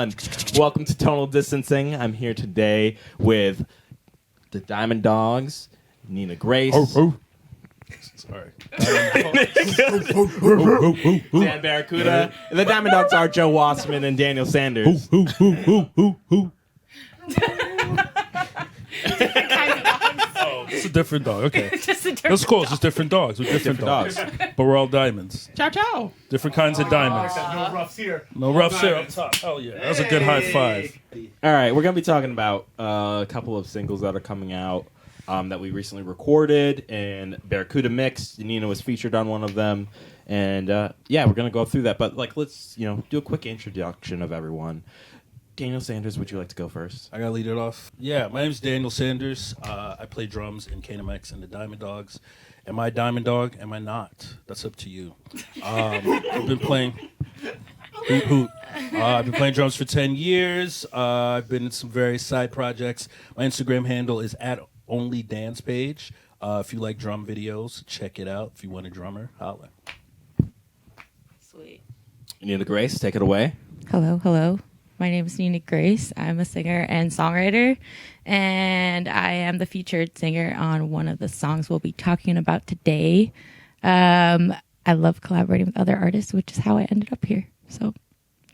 Welcome to Tonal Distancing. I'm here today with the Diamond Dogs, Nina Grace, Sorry. Dan Barracuda. And the Diamond Dogs are Joe Wasserman and Daniel Sanders. Oh, it's a different dog. Okay. Just a different That's cool. It's just different dogs. We're different dogs. But we're all diamonds. Ciao, ciao. Different kinds of diamonds. No roughs here. No roughs here up top. Hell yeah. That's a good high five. All right, we're going to be talking about a couple of singles that are coming out that we recently recorded and Barracuda mixed. Nina was featured on one of them. And yeah, we're going to go through that. But let's do a quick introduction of everyone. Daniel Sanders, would you like to go first? I gotta lead it off. Yeah, my name's Daniel Sanders. I play drums in Kanem and the Diamond Dogs. Am I a Diamond Dog? Am I not? That's up to you. I've been playing. I've been playing drums for 10 years. I've been in some various side projects. My Instagram handle is @OnlyDancePage. If you like drum videos, check it out. If you want a drummer, holla. Sweet. Nina Grace, take it away. Hello. My name is Nina Grace. I'm a singer and songwriter, and I am the featured singer on one of the songs we'll be talking about today. I love collaborating with other artists, which is how I ended up here. So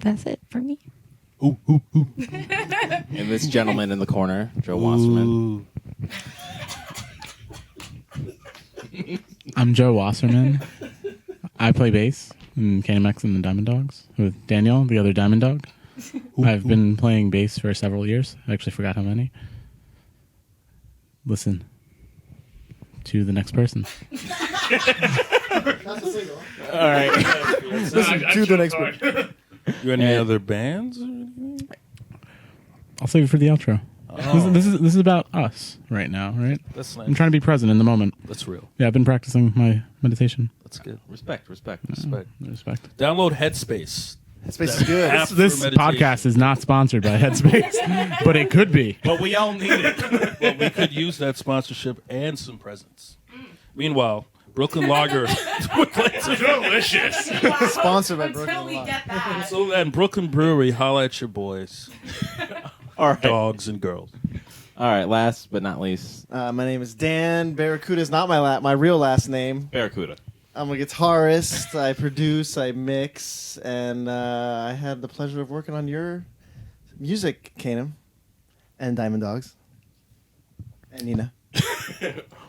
that's it for me. And this gentleman in the corner, Joe Wasserman. I'm Joe Wasserman. I play bass in Kanem and the Diamond Dogs with Daniel, the other Diamond Dog. I've been playing bass for several years. I actually forgot how many. Listen to the next person. That's a single. All right. Listen to the next person. You any other bands? I'll save it for the outro. Oh. This is about us right now, right? That's nice. I'm trying to be present in the moment. That's real. Yeah, I've been practicing my meditation. That's good. Respect. Respect. Respect. Download Headspace. Headspace is good. App This for meditation. podcast is not sponsored by Headspace, but it could be. But we all need it. Well, we could use that sponsorship and some presents. Meanwhile, Brooklyn Lager. Delicious. Sponsored by Until Brooklyn we Law. get that. So then, Brooklyn Brewery, holla at your boys, All right. dogs and girls. All right, last but not least, My name is Dan. Barracuda is not my real last name. Barracuda. I'm a guitarist. I produce, I mix, and I had the pleasure of working on your music, Kanem, and Diamond Dogs, and Nina.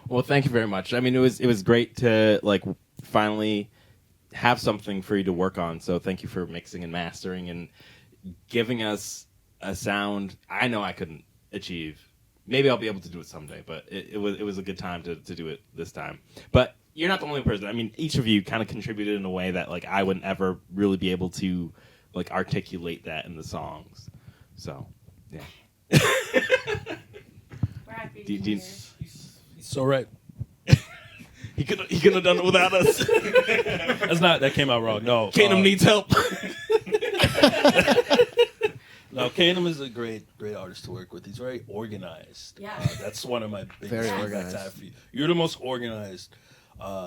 Well, thank you very much. I mean, it was great to finally have something for you to work on. So thank you for mixing and mastering and giving us a sound I know I couldn't achieve. Maybe I'll be able to do it someday, but it was a good time to do it this time. But you're not the only person. I mean, each of you kind of contributed in a way that I wouldn't ever really be able to articulate that in the songs. So, yeah. We're happy to Do- be do- here. He's so right. He could have done it without us. That came out wrong. No. Kanem needs help. No, Kanem is a great artist to work with. He's very organized. Yeah. That's one of my biggest Very feedbacks organized. I have for you. You're the most organized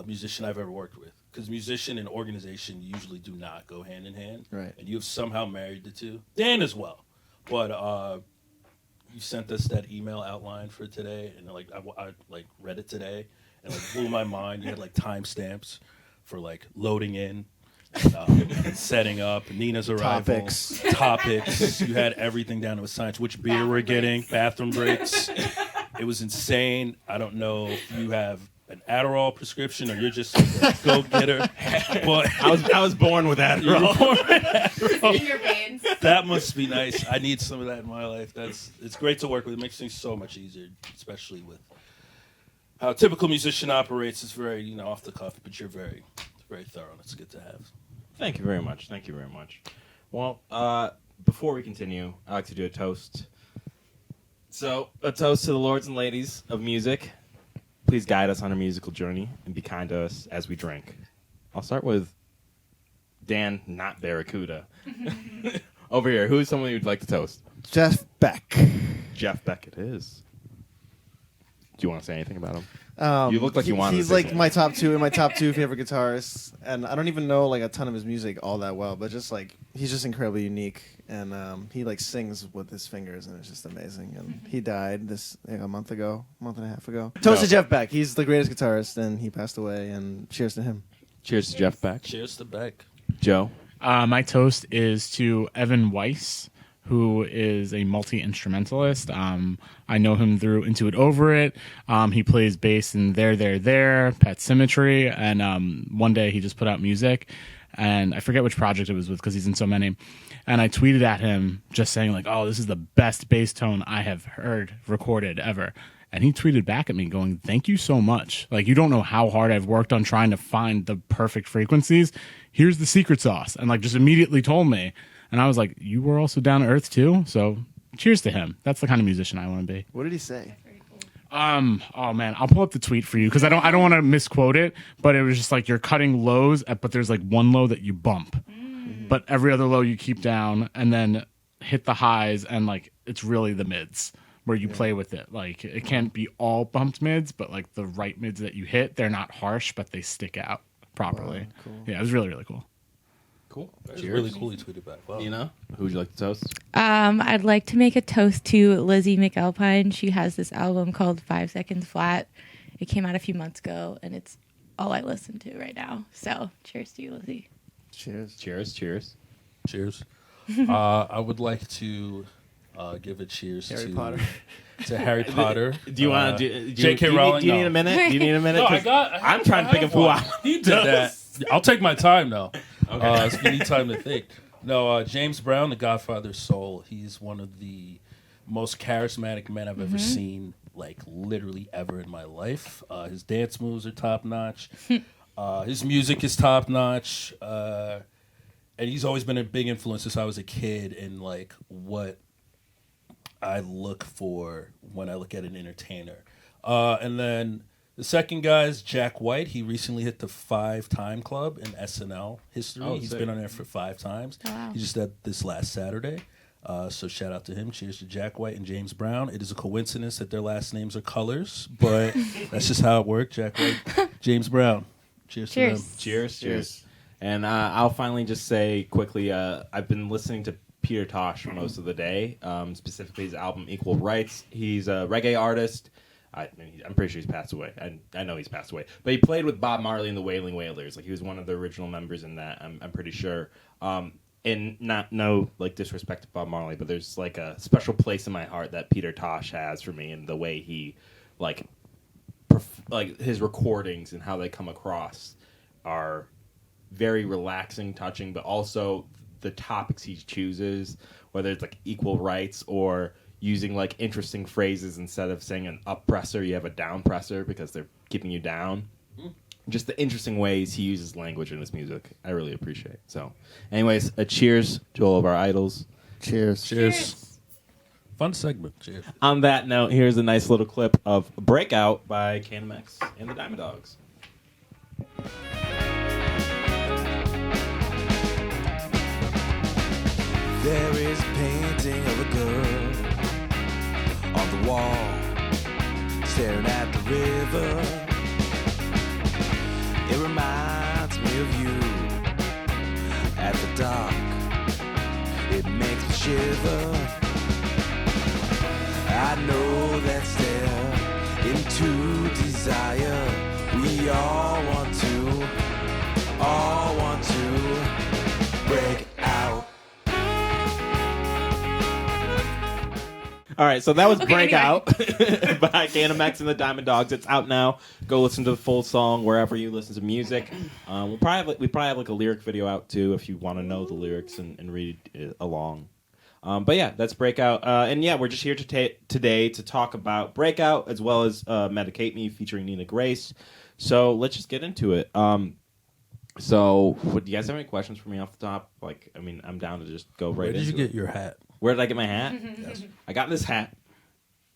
musician I've ever worked with. Because musician and organization usually do not go hand in hand. Right. And you have somehow married the two. Dan as well. But you sent us that email outline for today, and I read it today, and it blew my mind. You had timestamps for loading in. Setting up Nina's arrival, topics. You had everything down to a science. Which beer we're getting, bathroom breaks. It was insane. I don't know if you have an Adderall prescription or you're just a go-getter. But I was born with that. you were born with Adderall. In your veins. That must be nice. I need some of that in my life. It's great to work with. It makes things so much easier, especially with how a typical musician operates. It's very off the cuff, but you're very thorough. It's good to have. Thank you very much. Thank you very much. Well, before we continue, I like to do a toast. So, a toast to the lords and ladies of music. Please guide us on our musical journey and be kind to us as we drink. I'll start with Dan, not Barracuda. Over here, who is someone you'd like to toast? Jeff Beck. Jeff Beck it is. Do you want to say anything about him? You look like you wanted to He's say like something. my top two favorite guitarists, and I don't even know a ton of his music all that well, but just he's just incredibly unique, and he like sings with his fingers, and it's just amazing. And he died a month and a half ago. Toast to Jeff Beck. He's the greatest guitarist, and he passed away. And cheers to him. Cheers to Jeff Beck. Cheers to Beck. Joe. My toast is to Evan Weiss, who is a multi-instrumentalist. I know him through Into It Over It. He plays bass in There, Pet Symmetry, and one day he just put out music, and I forget which project it was with because he's in so many. And I tweeted at him just saying like, "Oh, this is the best bass tone I have heard recorded ever." And he tweeted back at me going, "Thank you so much. Like, you don't know how hard I've worked on trying to find the perfect frequencies. Here's the secret sauce." And like just immediately told me. And I was like, "You were also down to earth too?" So cheers to him. That's the kind of musician I want to be. What did he say? Oh man, I'll pull up the tweet for you because I don't want to misquote it, but it was just like you're cutting lows, but there's like one low that you bump, but every other low you keep down, and then hit the highs, and like it's really the mids where you play with it. Like it can't be all bumped mids, but like the right mids that you hit, they're not harsh, but they stick out properly. Wow, cool. Yeah, it was really, really cool. Cool. That's really cool. He tweeted back. Wow. Nina, who would you like to toast? I'd like to make a toast to Lizzie McAlpine. She has this album called 5 Seconds Flat. It came out a few months ago, and it's all I listen to right now. So cheers to you, Lizzie. Cheers. Cheers. Cheers. Cheers. I would like to give a cheers Harry Potter. to Harry Potter. Do you want to J.K. Rowling? Do you need a minute? Do you need a minute? No, 'Cause I'm trying to think of who one. He did that. does. I'll take my time though. Okay. So you need time to think. No, James Brown, the Godfather's soul. He's one of the most charismatic men I've ever seen, like literally ever in my life. His dance moves are top notch. His music is top notch. And he's always been a big influence since I was a kid in like what I look for when I look at an entertainer. And then the second guy is Jack White. He recently hit the 5-time club in SNL history. Oh, He's sick. been on there for 5 times. Wow. He just did this last Saturday. So shout out to him. Cheers to Jack White and James Brown. It is a coincidence that their last names are colors, but that's just how it worked. Jack White, James Brown. Cheers to them. Cheers. And I'll finally just say quickly, I've been listening to Peter Tosh for most of the day, specifically his album Equal Rights. He's a reggae artist. I'm pretty sure he's passed away. I know he's passed away. But he played with Bob Marley and the Wailing Wailers. Like, he was one of the original members in that, I'm pretty sure. And no like disrespect to Bob Marley, but there's like a special place in my heart that Peter Tosh has for me, and the way he like his recordings and how they come across are very relaxing, touching, but also the topics he chooses, whether it's like equal rights or using like interesting phrases. Instead of saying an up presser, you have a down presser because they're keeping you down. Just the interesting ways he uses language in his music, I really appreciate. So, anyways, a cheers to all of our idols. Cheers. Fun segment. Cheers. On that note, here's a nice little clip of Breakout by Kanem and the Diamond Dogs. There is a painting of a girl on the wall, staring at the river. It reminds me of you at the dock. It makes me shiver. I know that stare into desire. We all want to break out. All right, so that was Okay, Breakout by Kanem and the Diamond Dogs. It's out now. Go listen to the full song wherever you listen to music. We probably have like a lyric video out too if you want to know the lyrics and read it along. But yeah, that's Breakout. And yeah, we're just here today to talk about Breakout as well as Medicate Me featuring Nina Grace. So let's just get into it. So do you guys have any questions for me off the top? Like, I mean, I'm down to just go right Where did into you get it. your hat? Where did I get my hat? Yes. I got this hat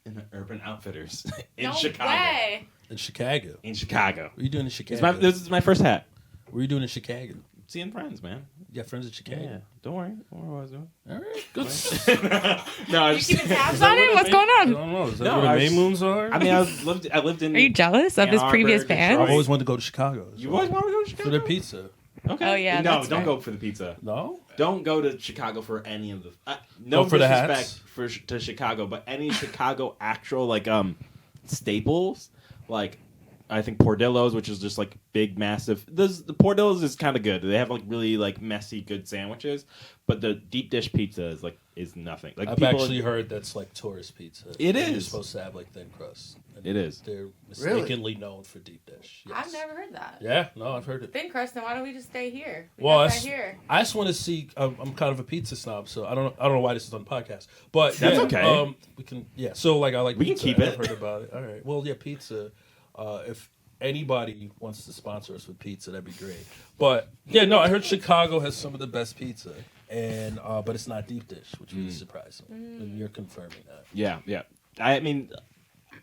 in the Urban Outfitters in No Chicago. way. In Chicago. In Chicago. What are you doing in Chicago? This is my first hat. What are you doing in Chicago? Seeing friends, man. You got friends in Chicago? Yeah. Don't worry. Don't worry what I was doing. All right. Good. No, I You was keeping tabs on it? What's going I on? don't know. Is that No, where I the was- Main Moons are? I mean, I lived in. Are you jealous of Ann his Arbor, previous Detroit. I've band? always wanted to go to Chicago. You always wanted to go to For Chicago? their pizza. Okay. Oh, yeah, No, that's don't fair. go for the pizza. No. Don't go to Chicago for any of the. No Go for the disrespect hats? to Chicago, but any Chicago actual like staples, like I think Portillo's, which is just like big, massive. The Portillo's is kind of good. They have like really like messy, good sandwiches, but the deep dish pizza is nothing. Like I've people, actually heard that's like tourist pizza. It You're is. supposed to have like thin crust. And It is. They're mistakenly known for deep dish. Yes. I've never heard that. Yeah, no, I've heard it. Thin crust, then why don't we just stay here? Well, Right that's- here. I just want to see. I'm kind of a pizza snob, so I don't know why this is on the podcast, but That's yeah, okay. We can, yeah. So like, I like. We can pizza. keep it. I've heard about it. All right. Well, yeah, pizza. If anybody wants to sponsor us with pizza, that'd be great. But yeah, no, I heard Chicago has some of the best pizza, and but it's not deep dish, which really surprised me. And you're confirming that. Yeah. I mean,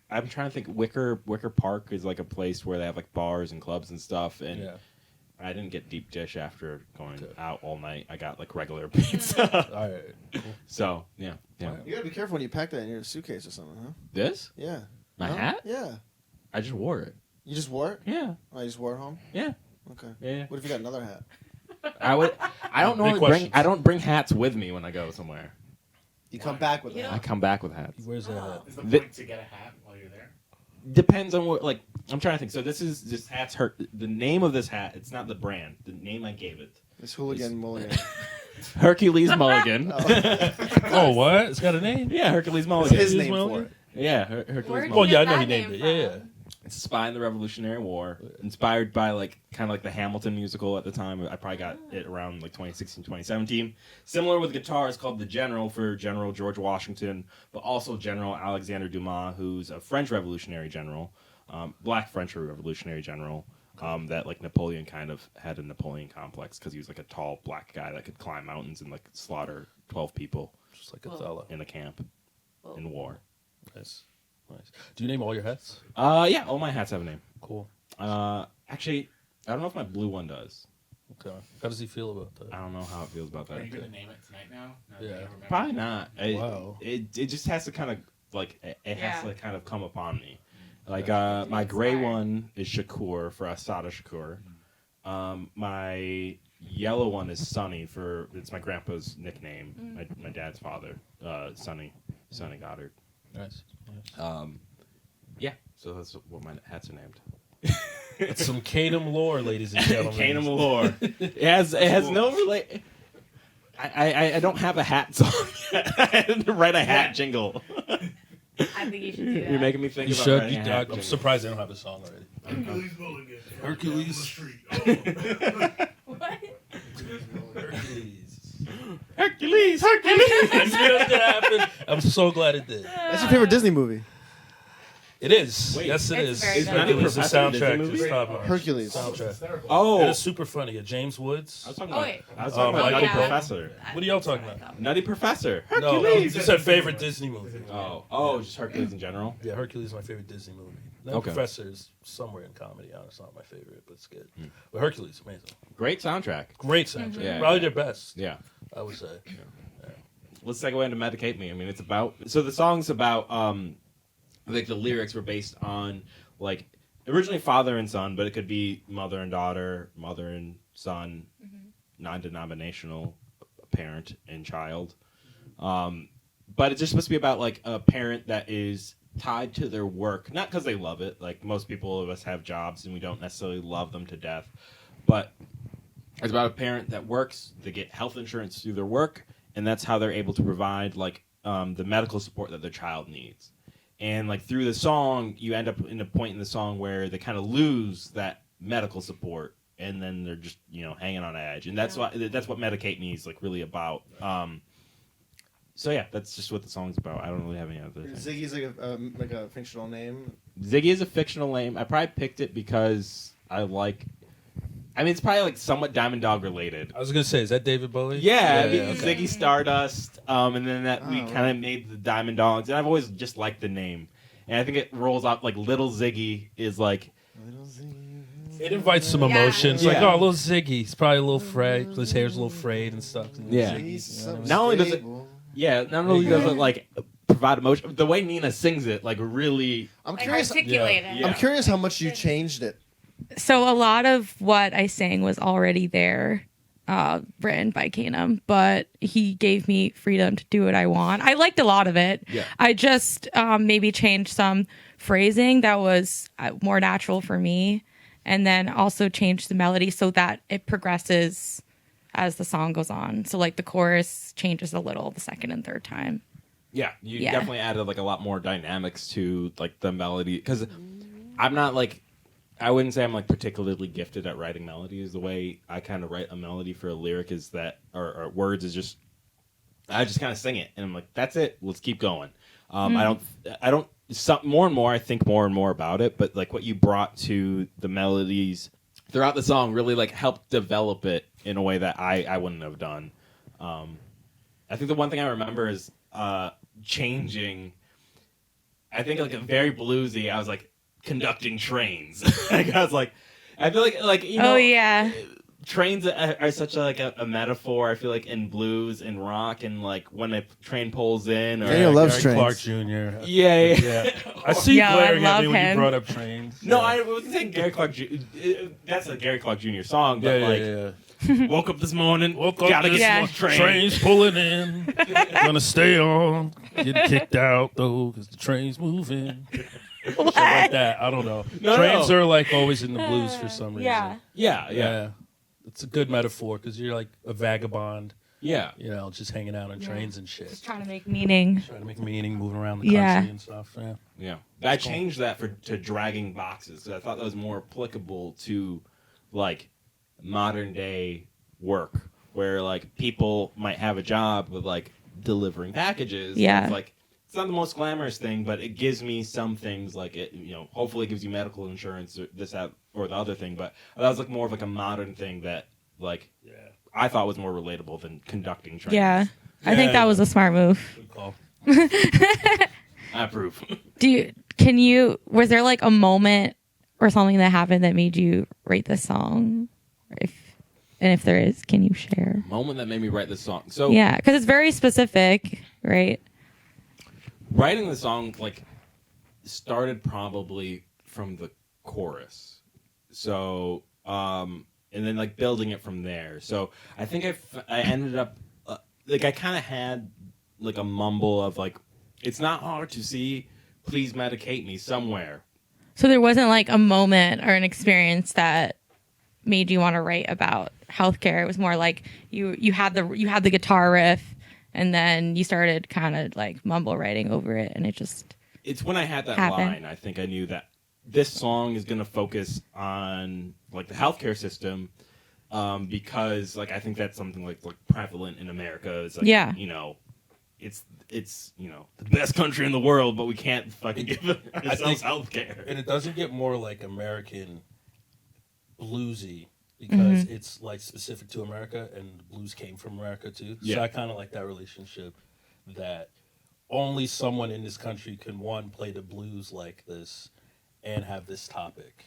I'm trying to think. Wicker Park is like a place where they have like bars and clubs and stuff, and Yeah. I didn't get deep dish after going out all night. I got like regular pizza. All right. Cool. So yeah. All right. You gotta be careful when you pack that in your suitcase or something, huh? This Yeah. my No? hat? Yeah. I just wore it. You just wore it? Yeah. Oh, you just wore it home? Yeah. Okay. Yeah. What if you got another hat? I would. I don't Big normally questions. I don't bring hats with me when I go somewhere. You come back with You it. don't- I come back with hats. Where's that hat? Is the The- point to get a hat while you're there? Depends on what. Like I'm trying to think. So this hat's hurt. The name of this hat. It's not the brand. The name I gave it. This hooligan mulligan. Hercules Mulligan. Oh, what? It's got a name. Yeah, Hercules It's Mulligan. his Hercules name for Mulligan? it. Yeah, Hercules Where'd Mulligan. Oh yeah, I Where'd know he that named name it. Yeah, from? yeah. It's a spy in the Revolutionary War, inspired by like kind of like the Hamilton musical at the time. I probably got it around like 2016, 2017. Similar with guitar, it's called the General for General George Washington, but also General Alexander Dumas, who's a French Revolutionary general, Black French Revolutionary general. That like Napoleon kind of had a Napoleon complex because he was like a tall black guy that could climb mountains and like slaughter 12 people Just like Othello. in a camp Whoa. in war. Nice. Do you name all your hats? Yeah, all my hats have a name. Cool. Actually, I don't know if my blue one does. Okay. How does he feel about that? I don't know how it feels about Are that. you going to name it tonight now? Yeah. that you remember? Probably not. Wow. It just has to kind of like it has Yeah. to like, kind of come upon me. Like Yeah. my gray Inspired. one is Shakur for Asada Shakur. My yellow one is Sonny for it's my grandpa's nickname. My dad's father, Sonny Goddard. Nice. Yeah, so that's what my hats are named. That's some Kanem lore, ladies and gentlemen. Kanem lore. It has no relate. I don't have a hat song yet. I had to write a hat jingle. I think you should do that. You're making me think You about should. writing a hat I'm jingle. surprised they don't have a song already. Hercules Mulligan. Hercules. Street. What? Hercules. Hercules. I knew it was gonna happen. I'm so glad it did. That's your favorite Disney movie? It is. Wait. Yes, it It's is. very good. Hercules, the Is Nutty soundtrack Professor a is Disney top notch. Hercules. Soundtrack. Oh, It is super funny. James Woods. I was talking Oh, about. wait. I was talking about Michael Nutty Brown. Professor. What are y'all talking about? Nutty Professor. No, Hercules. you said favorite Disney movie. Just Hercules in general. Yeah, Hercules is my favorite Disney movie. The Okay. Professor is somewhere in comedy. It's not my favorite, but it's good. But Hercules, amazing. Great soundtrack. Great soundtrack. Yeah. Probably their best, Yeah. I would say. Let's segue into Medicate Me. I mean, it's about the song's about like the lyrics were based on like originally father and son, but it could be mother and daughter, mother and son, non-denominational parent and child. But it's just supposed to be about like a parent that is tied to their work, not because they love it. Like most people of us have jobs and we don't necessarily love them to death, but it's about a parent that works. They get health insurance through their work, and that's how they're able to provide like the medical support that their child needs. And like through the song, you end up in a point in the song where they kind of lose that medical support, and then they're just hanging on edge. And that's what Medicate Me is like really about. So yeah, that's just what the song's about. I don't really have any other things. Ziggy's like a fictional name. Ziggy is a fictional name. I probably picked it because I like. I mean, it's probably like somewhat Diamond Dog related. I was gonna say, is that David Bowie? Yeah, I mean, okay. Ziggy Stardust, and then that we kind of made the Diamond Dogs, and I've always just liked the name, and I think it rolls off like Little Ziggy is like. It invites some Yeah. emotions. Like, Yeah. oh, little Ziggy. He's probably a little frayed. His hair's a little frayed and stuff. Yeah. Ziggy's so Not only does it- stable. Yeah, not only does it like provide emotion, the way Nina sings it, like really. I'm Like curious. articulate it. Yeah. I'm curious how much you changed it So a lot of what I sang was already there, written by Kanem, but he gave me freedom to do what I want. I liked a lot of it. Yeah. I just maybe changed some phrasing that was more natural for me, and then also changed the melody so that it progresses as the song goes on. So like the chorus changes a little the second and third time. Yeah, you Yeah. definitely added like a lot more dynamics to like the melody, because I'm not like, I wouldn't say I'm like particularly gifted at writing melodies. The way I kind of write a melody for a lyric is that, or words is just, I just kind of sing it and I'm like, that's it. Let's keep going. I don't. More and more, I think more and more about it. But like what you brought to the melodies throughout the song really like helped develop it in a way that I wouldn't have done. I think the one thing I remember is changing. I think like a very bluesy. I was like, conducting trains. Like, I was like, I feel like you know, Oh yeah. trains are such a metaphor. I feel like in blues and rock, and like when a train pulls in, or Daniel loves Gary trains. Clark Jr. yeah. I see Yo, I glaring at love me when him. you brought up trains. No, Yeah. I wasn't saying Gary Clark. That's a Gary Clark Jr. song, but Yeah, like yeah. woke up this morning, Woke up gotta this get Yeah. some train. Train's pulling in. Gonna stay on. Getting kicked out though, because the train's moving. Shit like that. I don't know. No, Trains no. are like always in the blues for some reason. Yeah. Yeah. It's a good metaphor because you're like a vagabond, Yeah. you know, just hanging out on trains and shit. Just trying to make meaning. Trying to make meaning, moving around the Yeah. country and stuff. Yeah. Yeah, I changed that to dragging boxes because I thought that was more applicable to like modern day work, where like people might have a job with like delivering packages. Yeah. It's like it's not the most glamorous thing, but it gives me some things like it. You know, hopefully it gives you medical insurance or this, that, or the other thing. But that was like more of like a modern thing that like I thought was more relatable than conducting trains. Yeah. I think that was a smart move. Good call. I approve. Was there like a moment or something that happened that made you write this song? If there is, can you share? Moment that made me write this song. So Yeah, because it's very specific, right? writing the song like started probably from the chorus. So and then like building it from there. So I think I ended up like I kind of had like a mumble of like, it's not hard to see, please medicate me somewhere. So there wasn't like a moment or an experience that made you want to write about healthcare. It was more like you had the guitar riff, and then you started kind of like mumble writing over it, and it just It's when I had that happened. line, I think I knew that this song is going to focus on like the healthcare system, because like I think that's something like prevalent in America. It's like, Yeah. you know, it's you know the best country in the world, but we can't fucking give ourselves healthcare. And it doesn't get more like American bluesy because Mm-hmm. it's like specific to America, and the blues came from America too. Yeah. So I kind of like that relationship that only someone in this country can play the blues like this and have this topic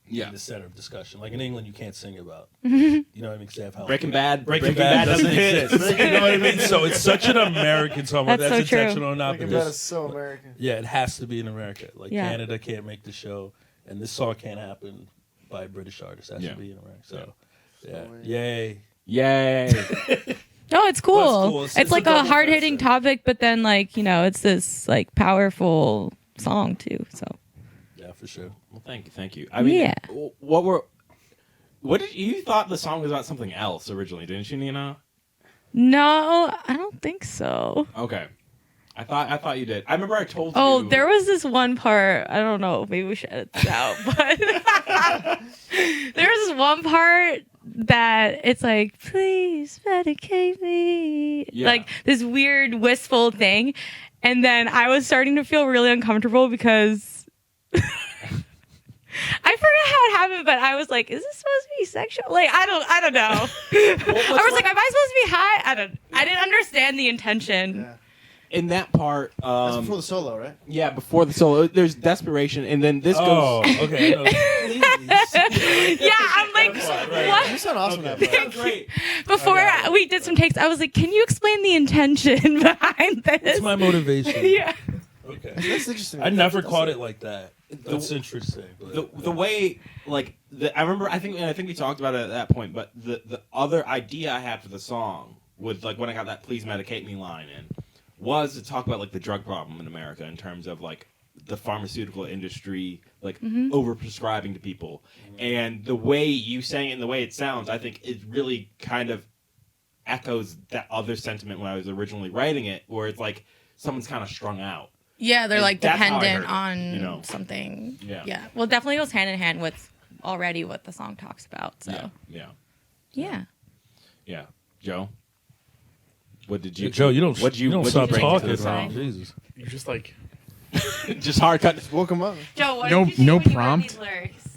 in the center of discussion. Like in England, you can't sing about, you know what I mean? 'Cause they have health. Breaking Bad doesn't hit. exist. You know what I mean? So it's such an American song. That's That's so true. intentional or not. Breaking but Bad this- is so American. yeah, it has to be in America. Like Yeah. Canada can't make the show, and this song can't happen by a British artist. It has Yeah. to be in America. So, yeah, weird. yay. Yay. no, it's cool. Well, it's cool. It's It's a like a double hard hitting facet. topic, but then like it's this like powerful song too. So Yeah, for sure. Well, thank you. I mean, Yeah. what did you thought the song was about something else originally, didn't you, Nina? no, I don't think so. Okay. I thought you did. I remember I told you. Oh, there was this one part. I don't know. Maybe we should edit this out. But there was this one part that it's like, please medicate me. Yeah. Like this weird wistful thing. And then I was starting to feel really uncomfortable because I forgot how it happened, but I was like, is this supposed to be sexual? Like, I don't know. I was like, am I supposed to be high? I didn't understand the intention. Yeah. in that part. That's before the solo, right? Yeah, before the solo, there's desperation, and then this Oh, goes. okay. No, Yeah, I'm like, You what? sound awesome Okay. at that. Great. Before we did some takes, I was like, can you explain the intention behind this? it's my motivation. Yeah. Okay. That's interesting. I never caught it like that. That's interesting. But, the way like I remember I think we talked about it at that point, but the other idea I had for the song was like when I got that "Please Medicate Me" line in was to talk about like the drug problem in America in terms of like the pharmaceutical industry like overprescribing to people, and the way you sang it and the way it sounds, I think it really kind of echoes that other sentiment when I was originally writing it, where it's like someone's kind of strung out. Yeah, they're And like that's how I dependent heard it, on you know? something. Yeah. Well, it definitely goes hand in hand with already what the song talks about. So Yeah. Joe, what did you? Joe, you don't What'd you don't what'd stop bring to talking. the song? Jesus. You're just like Just hard cut. Woke him up. Joe, what No- did you no do when you read prompt? these lyrics?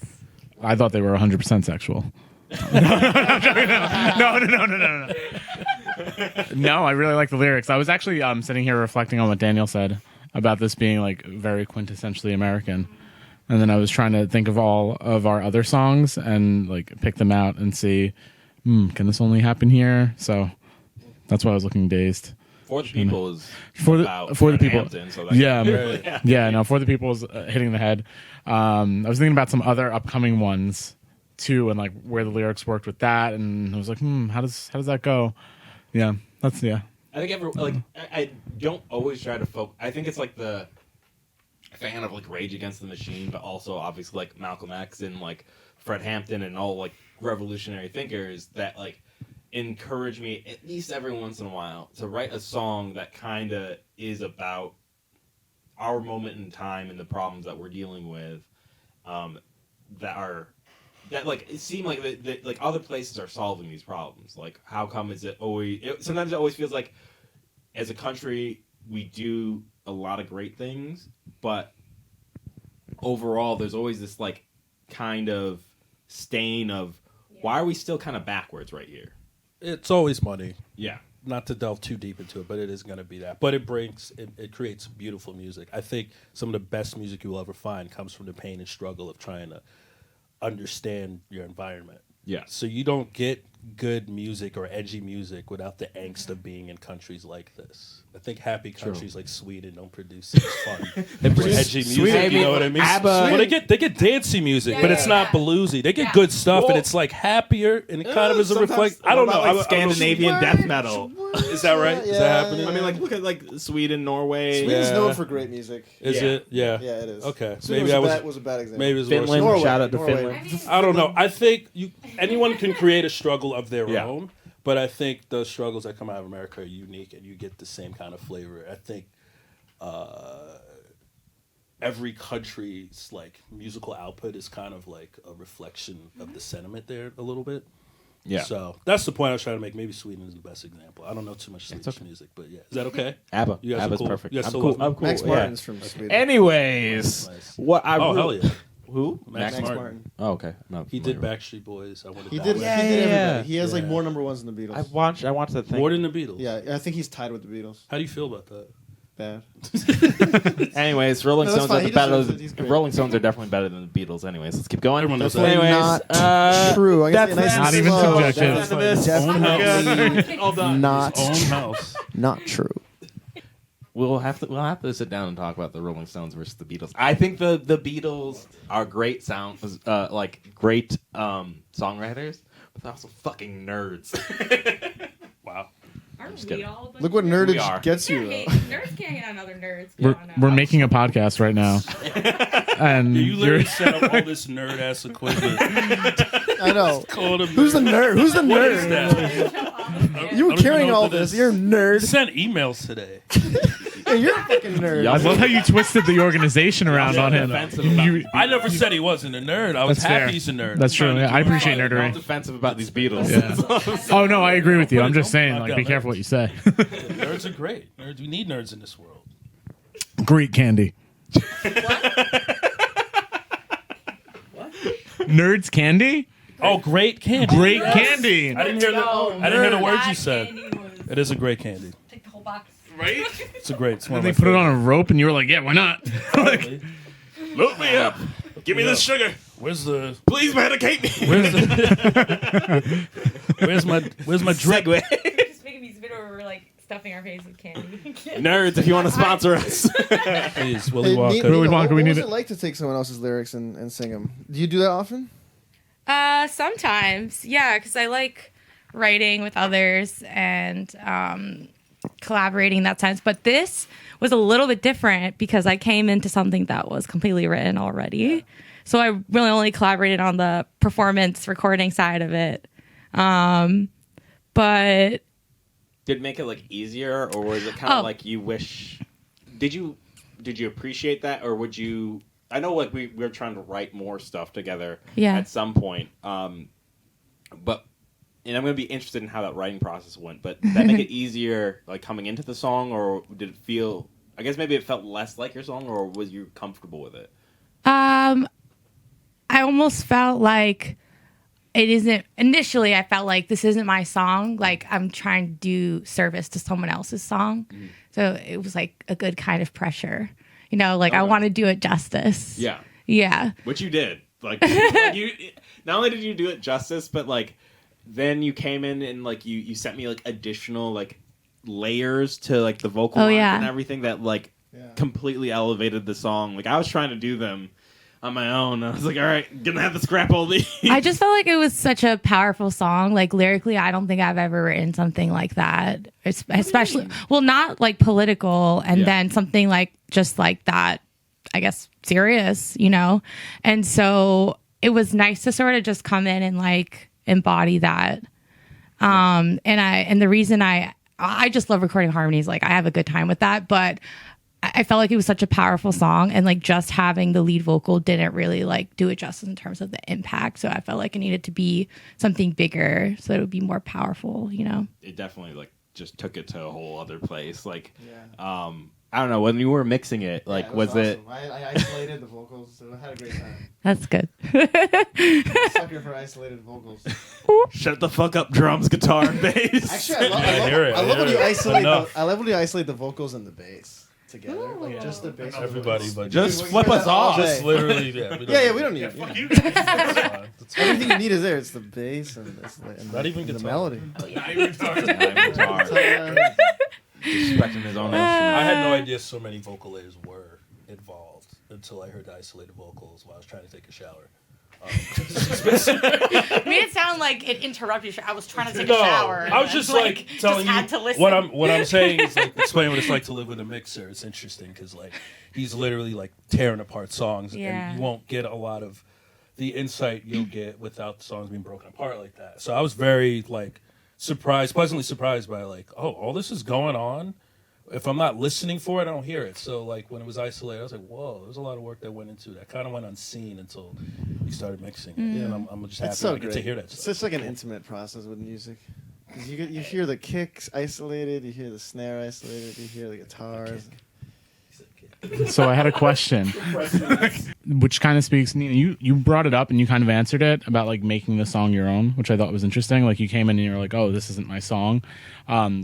I thought they were 100% sexual. No. No, I really like the lyrics. I was actually sitting here reflecting on what Daniel said about this being like very quintessentially American. And then I was trying to think of all of our other songs and like pick them out and see, can this only happen here? So that's why I was looking dazed. For the people is For the about people, Hampton, so that yeah. No, for the people is hitting the head. I was thinking about some other upcoming ones too, and like where the lyrics worked with that, and I was like, how does that go? Yeah, I think I don't always try to focus. I think it's like the fan of like Rage Against the Machine, but also obviously like Malcolm X and like Fred Hampton and all like revolutionary thinkers that like encourage me at least every once in a while to write a song that kind of is about our moment in time and the problems that we're dealing with, that like it seemed like that like other places are solving these problems. Like how come is it always? Sometimes it always feels like as a country we do a lot of great things, but overall there's always this like kind of stain of why are we still kind of backwards right here? It's always money. Yeah. Not to delve too deep into it, but it is going to be that. But it creates beautiful music. I think some of the best music you will ever find comes from the pain and struggle of trying to understand your environment. Yeah. So you don't get good music or edgy music without the angst of being in countries like this. I think happy countries like Sweden don't produce such fun or edgy music. You know what I mean? Well, they get dancey music, but it's not bluesy. They get good stuff, and it's like happier, and it kind of is a reflect. I don't know. Like Scandinavian death metal. Is that right? Is that happening? I mean, like look at like Sweden, Norway. Sweden's known for great music. Is it? Yeah. Yeah, it is. Okay. Sweden was a bad example. Maybe it was Finland. worse. Shout out to Norway. Finland. I don't know. I think anyone can create a struggle of their own, but I think the struggles that come out of America are unique, and you get the same kind of flavor. I think every country's like musical output is kind of like a reflection of the sentiment there a little bit. Yeah. So that's the point I was trying to make. Maybe Sweden is the best example. I don't know too much Swedish music, but yeah. Is that okay? ABBA. You guys are ABBA's cool. perfect. You guys I'm still cool. love me? I'm cool. Max yeah. Martin's from Sweden. Anyways, Nice. what I Oh, hell yeah. Who? Max Martin. Martin. Oh, okay. No, He did Backstreet Boys. I wanted He that did. one. He did Yeah. everybody. He has like Yeah. more number ones than the Beatles. I watched that thing. More than the Beatles. Yeah, I think he's tied with the Beatles. How do you feel about that? Bad. Anyways, Rolling No, that's Stones fine. are He better. deserves it. He's great. Rolling Stones are definitely better than the Beatles. Anyways, let's keep going. Everyone knows that. Definitely Anyways, not true. I guess that's nice not and even slow. subjective. That's the end of this. Definitely All done. not Own house. not true. We'll have to sit down and talk about the Rolling Stones versus the Beatles. I think the Beatles are great great songwriters, but they're also fucking nerds. Wow. Aren't we all a bunch Look what of nerds? We are. nerdage gets you. Nerds Though. nerds can't hate on other nerds. we're making a podcast right now, and You literally you're set up all this nerd ass equipment. I know. Called him Who's the nerd? Who's the What is nerd? that? You were I don't carrying even know all what that this. is. You're a nerd. Sent emails today. Hey, you're a fucking nerd. I love how you twisted the organization around on him. Defensive about You- I never said he wasn't a nerd. I was That's happy fair. he's a nerd. That's true. I'm trying to I do appreciate right. nerdery. I'm defensive about these Beatles. Yeah. Oh no, I agree with you. I'm just saying, Don't like, knock be out careful nerds. what you say. Nerds are great. Nerds. We need nerds in this world. Great candy. Nerds candy. Oh, great candy. Great candy. I didn't hear the words you said. It It is a great candy. Take the whole box. Right? It's a great. It's one And of they my put it on a rope, and you were like, "Yeah, why not?" favorites. Look me up. Give me this sugar. Where's the? Please medicate me. Where's the? Where's my drink? Segue. Just making these video where we're like stuffing our face with candy. Nerds, if you want to sponsor us. Please, Willy Hey, Wonka. Willy Wonka, what we need was it. it like to take someone else's lyrics and sing them? Do you do that often? Sometimes, yeah, because I like writing with others and collaborating in that sense. But this was a little bit different because I came into something that was completely written already. So I really only collaborated on the performance recording side of it. But Did it make it like easier, or was it kind of Oh. like you wish? Did you appreciate that, or would you? I know like we were trying to write more stuff together Yeah. at some point, but and I'm going to be interested in how that writing process went. But did that make it easier, like coming into the song, or did it feel? I guess maybe it felt less like your song, or was you comfortable with it? I almost felt like it isn't. Initially, I felt like this isn't my song. Like I'm trying to do service to someone else's song. So it was like a good kind of pressure. You know, like I Okay. want to do it justice. Yeah, Yeah. which you did. Like you, not only did you do it justice, but like then you came in and like you sent me like additional like layers to like the vocal Oh, lines yeah. and everything that like completely elevated the song. Like I was trying to do them on my own. I was like, all right, gonna have to scrap all these. I just felt like it was such a powerful song. Like lyrically, I don't think I've ever written something like that. Especially, well, not like political, and Yeah. then something like just like that. I guess serious, you know. And so it was nice to sort of just come in and like embody that. And the reason I just love recording harmonies. Like I have a good time with that, but I felt like it was such a powerful song, and like just having the lead vocal didn't really like do it justice in terms of the impact. So I felt like it needed to be something bigger so that it would be more powerful, you know? It definitely like just took it to a whole other place. Like, I don't know, when you were mixing it, like, was it? awesome. I isolated the vocals, so I had a great time. That's good. Sucker for isolated vocals. Shut the fuck up, drums, guitar, and bass. Actually, I hear it, I love I when hear you it. isolate. Enough. I love when you isolate the vocals and the bass together, like just the bass. Everybody, but Just We flip hear us that all off. day. just literally, yeah. We don't need it. Fuck Yeah. you guys. That's fine. That's fine. Everything you need is there. It's the bass and, Not even the guitar. melody. Guitar. Respecting his own instrument. I had no idea so many vocal layers were involved until I heard the isolated vocals while I was trying to take a shower. Made it sound like it interrupted. I was trying to take No, a shower. I was just like telling had to you listen. what I'm saying is like explain what it's like to live with a mixer. It's interesting because like he's literally like tearing apart songs, Yeah. and you won't get a lot of the insight you'll get without the songs being broken apart like that. So I was very like pleasantly surprised by like, oh, all this is going on. If I'm not listening for it, I don't hear it. So like when it was isolated, I was like, whoa, there's a lot of work that went into that. Kind of went unseen until you started mixing it. And I'm just happy It's so I get great. to hear that It's stuff. such like an intimate process with music. 'Cause you hear the kicks isolated, you hear the snare isolated, you hear the guitars. So I had a question, which kind of speaks. Nina, you brought it up and you kind of answered it about like making the song your own, which I thought was interesting. Like you came in and you're like, "Oh, this isn't my song,"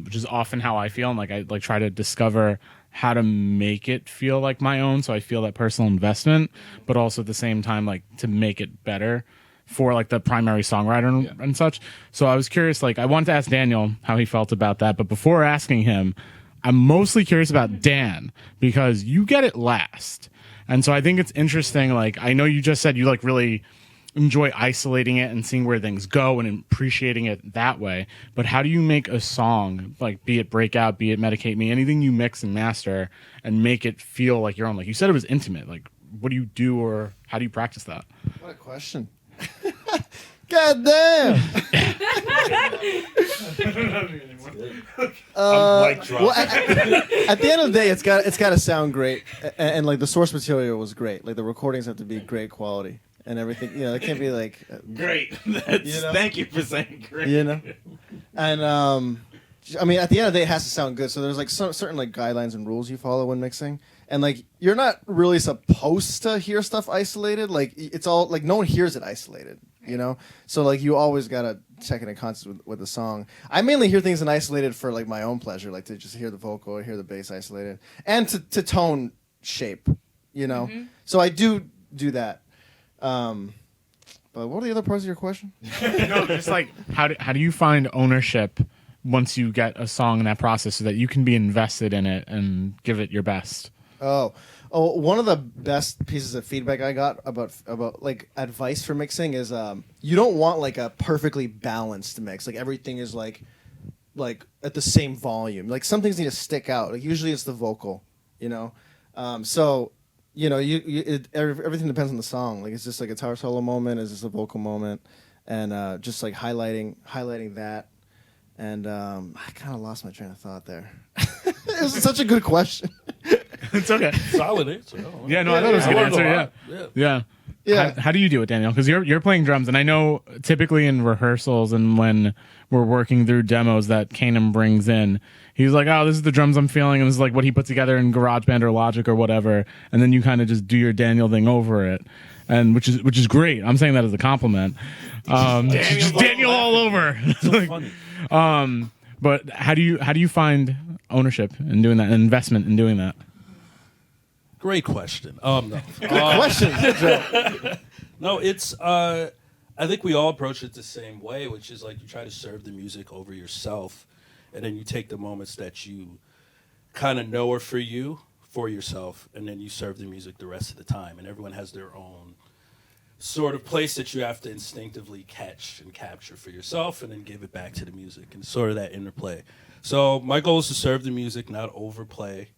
which is often how I feel. And like I like try to discover how to make it feel like my own, so I feel that personal investment, but also at the same time like to make it better for like the primary songwriter and such. So I was curious. Like I wanted to ask Daniel how he felt about that, but before asking him, I'm mostly curious about Dan because you get it last. And so I think it's interesting. Like, I know you just said you like really enjoy isolating it and seeing where things go and appreciating it that way. But how do you make a song, like be it Breakout, be it Medicate Me, anything you mix and master and make it feel like your own? Like you said, it was intimate. Like, what do you do or how do you practice that? What a question! God damn! Mic drop. Well, at the end of the day, it's got to sound great, and like the source material was great. Like the recordings have to be great quality and everything. You know, it can't be like Great. That's, You know? Thank you for saying great. you know. And I mean, at the end of the day, it has to sound good. So there's like certain like guidelines and rules you follow when mixing, and like you're not really supposed to hear stuff isolated. Like it's all like no one hears it isolated. You know, so like you always gotta check it in concert with the song. I mainly hear things in isolated for like my own pleasure, like to just hear the vocal or hear the bass isolated, and to tone shape. You know, so I do that. But what are the other parts of your question? No, just like how do you find ownership once you get a song in that process so that you can be invested in it and give it your best? Oh, one of the best pieces of feedback I got about like advice for mixing is you don't want like a perfectly balanced mix. Like everything is like at the same volume. Like some things need to stick out. Like usually it's the vocal, you know. So you know, everything depends on the song. Like, it's just like a guitar solo moment, is just a vocal moment, and just like highlighting that. And I kind of lost my train of thought there. It was such a good question. It's okay. Solid answer. Yeah, no, I thought it was a good answer. Yeah. How do you do it, Daniel? Because you're playing drums, and I know typically in rehearsals and when we're working through demos that Kanem brings in, he's like, "Oh, this is the drums I'm feeling," and this is like what he put together in GarageBand or Logic or whatever, and then you kind of just do your Daniel thing over it, and which is great. I'm saying that as a compliment. Daniel all over. So funny. But how do you find ownership in doing that, and investment in doing that? Great question. No. Good question. No, it's I think we all approach it the same way, which is like you try to serve the music over yourself, and then you take the moments that you kind of know are for you, for yourself, and then you serve the music the rest of the time. And everyone has their own sort of place that you have to instinctively catch and capture for yourself, and then give it back to the music, and sort of that interplay. So my goal is to serve the music, not overplay.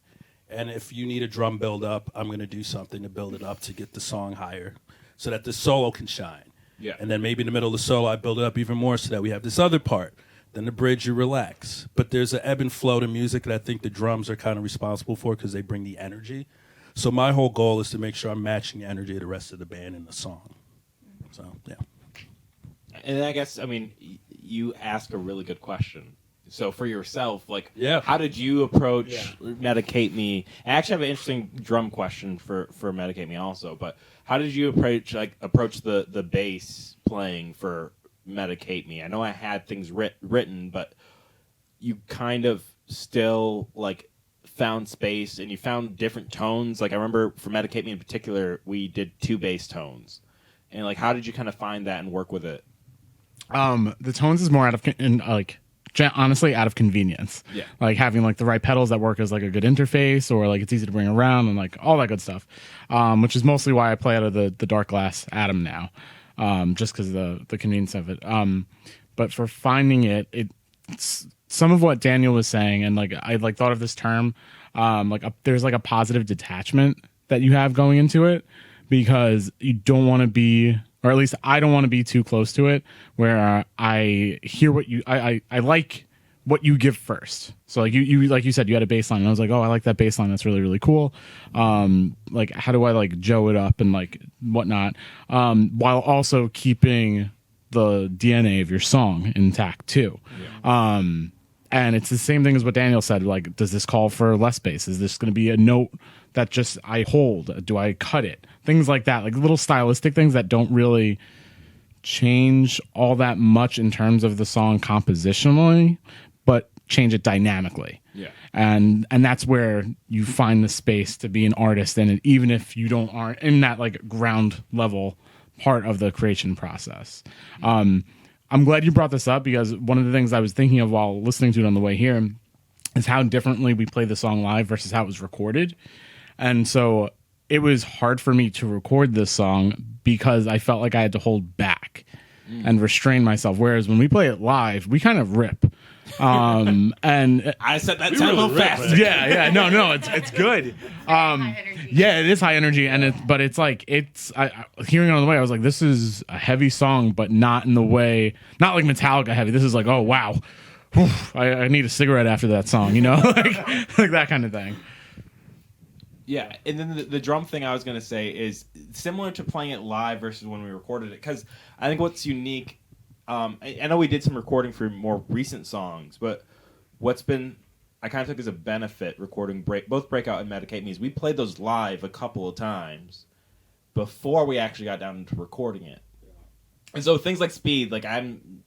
And if you need a drum build up, I'm going to do something to build it up to get the song higher so that the solo can shine. Yeah. And then maybe in the middle of the solo, I build it up even more so that we have this other part. Then the bridge, you relax. But there's an ebb and flow to music that I think the drums are kind of responsible for because they bring the energy. So my whole goal is to make sure I'm matching the energy of the rest of the band in the song. So, yeah. And I guess, I mean, you ask a really good question. So for yourself, like, Yeah. how did you approach Medicate Me? I actually have an interesting drum question for Medicate Me also, but how did you approach the bass playing for Medicate Me? I know I had things written, but you kind of still like found space and you found different tones. Like I remember for Medicate Me in particular, we did 2 bass tones, and like how did you kind of find that and work with it? The tones is more honestly out of convenience. Yeah. Like having like the right pedals that work as like a good interface, or like it's easy to bring around, and like all that good stuff, which is mostly why I play out of the Dark Glass Atom now, just because of the convenience of it. But for finding it's some of what Daniel was saying, and like I like thought of this term, there's like a positive detachment that you have going into it, because you don't want to be, or at least I don't want to be too close to it, where I hear what I like what you give first. So like you like you said, you had a bass line, and I was like, oh, I like that bass line. That's really, really cool. Like how do I like Joe it up and like whatnot, while also keeping the DNA of your song intact too. Yeah. And it's the same thing as what Daniel said. Like, does this call for less bass? Is this going to be a note that just I hold? Do I cut it? Things like that, like little stylistic things that don't really change all that much in terms of the song compositionally, but change it dynamically. Yeah. And that's where you find the space to be an artist in it, even if you aren't in that like ground level part of the creation process. I'm glad you brought this up, because one of the things I was thinking of while listening to it on the way here is how differently we play the song live versus how it was recorded. And so it was hard for me to record this song because I felt like I had to hold back and restrain myself. Whereas when we play it live, we kind of rip. And I said that tempo really fast. yeah, no, it's good. Yeah, it is high energy, but it's like hearing it on the way, I was like, this is a heavy song, but not in the way, not like Metallica heavy. This is like, oh wow, whew, I need a cigarette after that song, you know, like that kind of thing. Yeah, and then the drum thing I was going to say is similar to playing it live versus when we recorded it, because I think what's unique, I know we did some recording for more recent songs, but what's been, I kind of took as a benefit recording both Breakout and Medicate Me, is we played those live a couple of times before we actually got down to recording it. And so things like speed, like I'm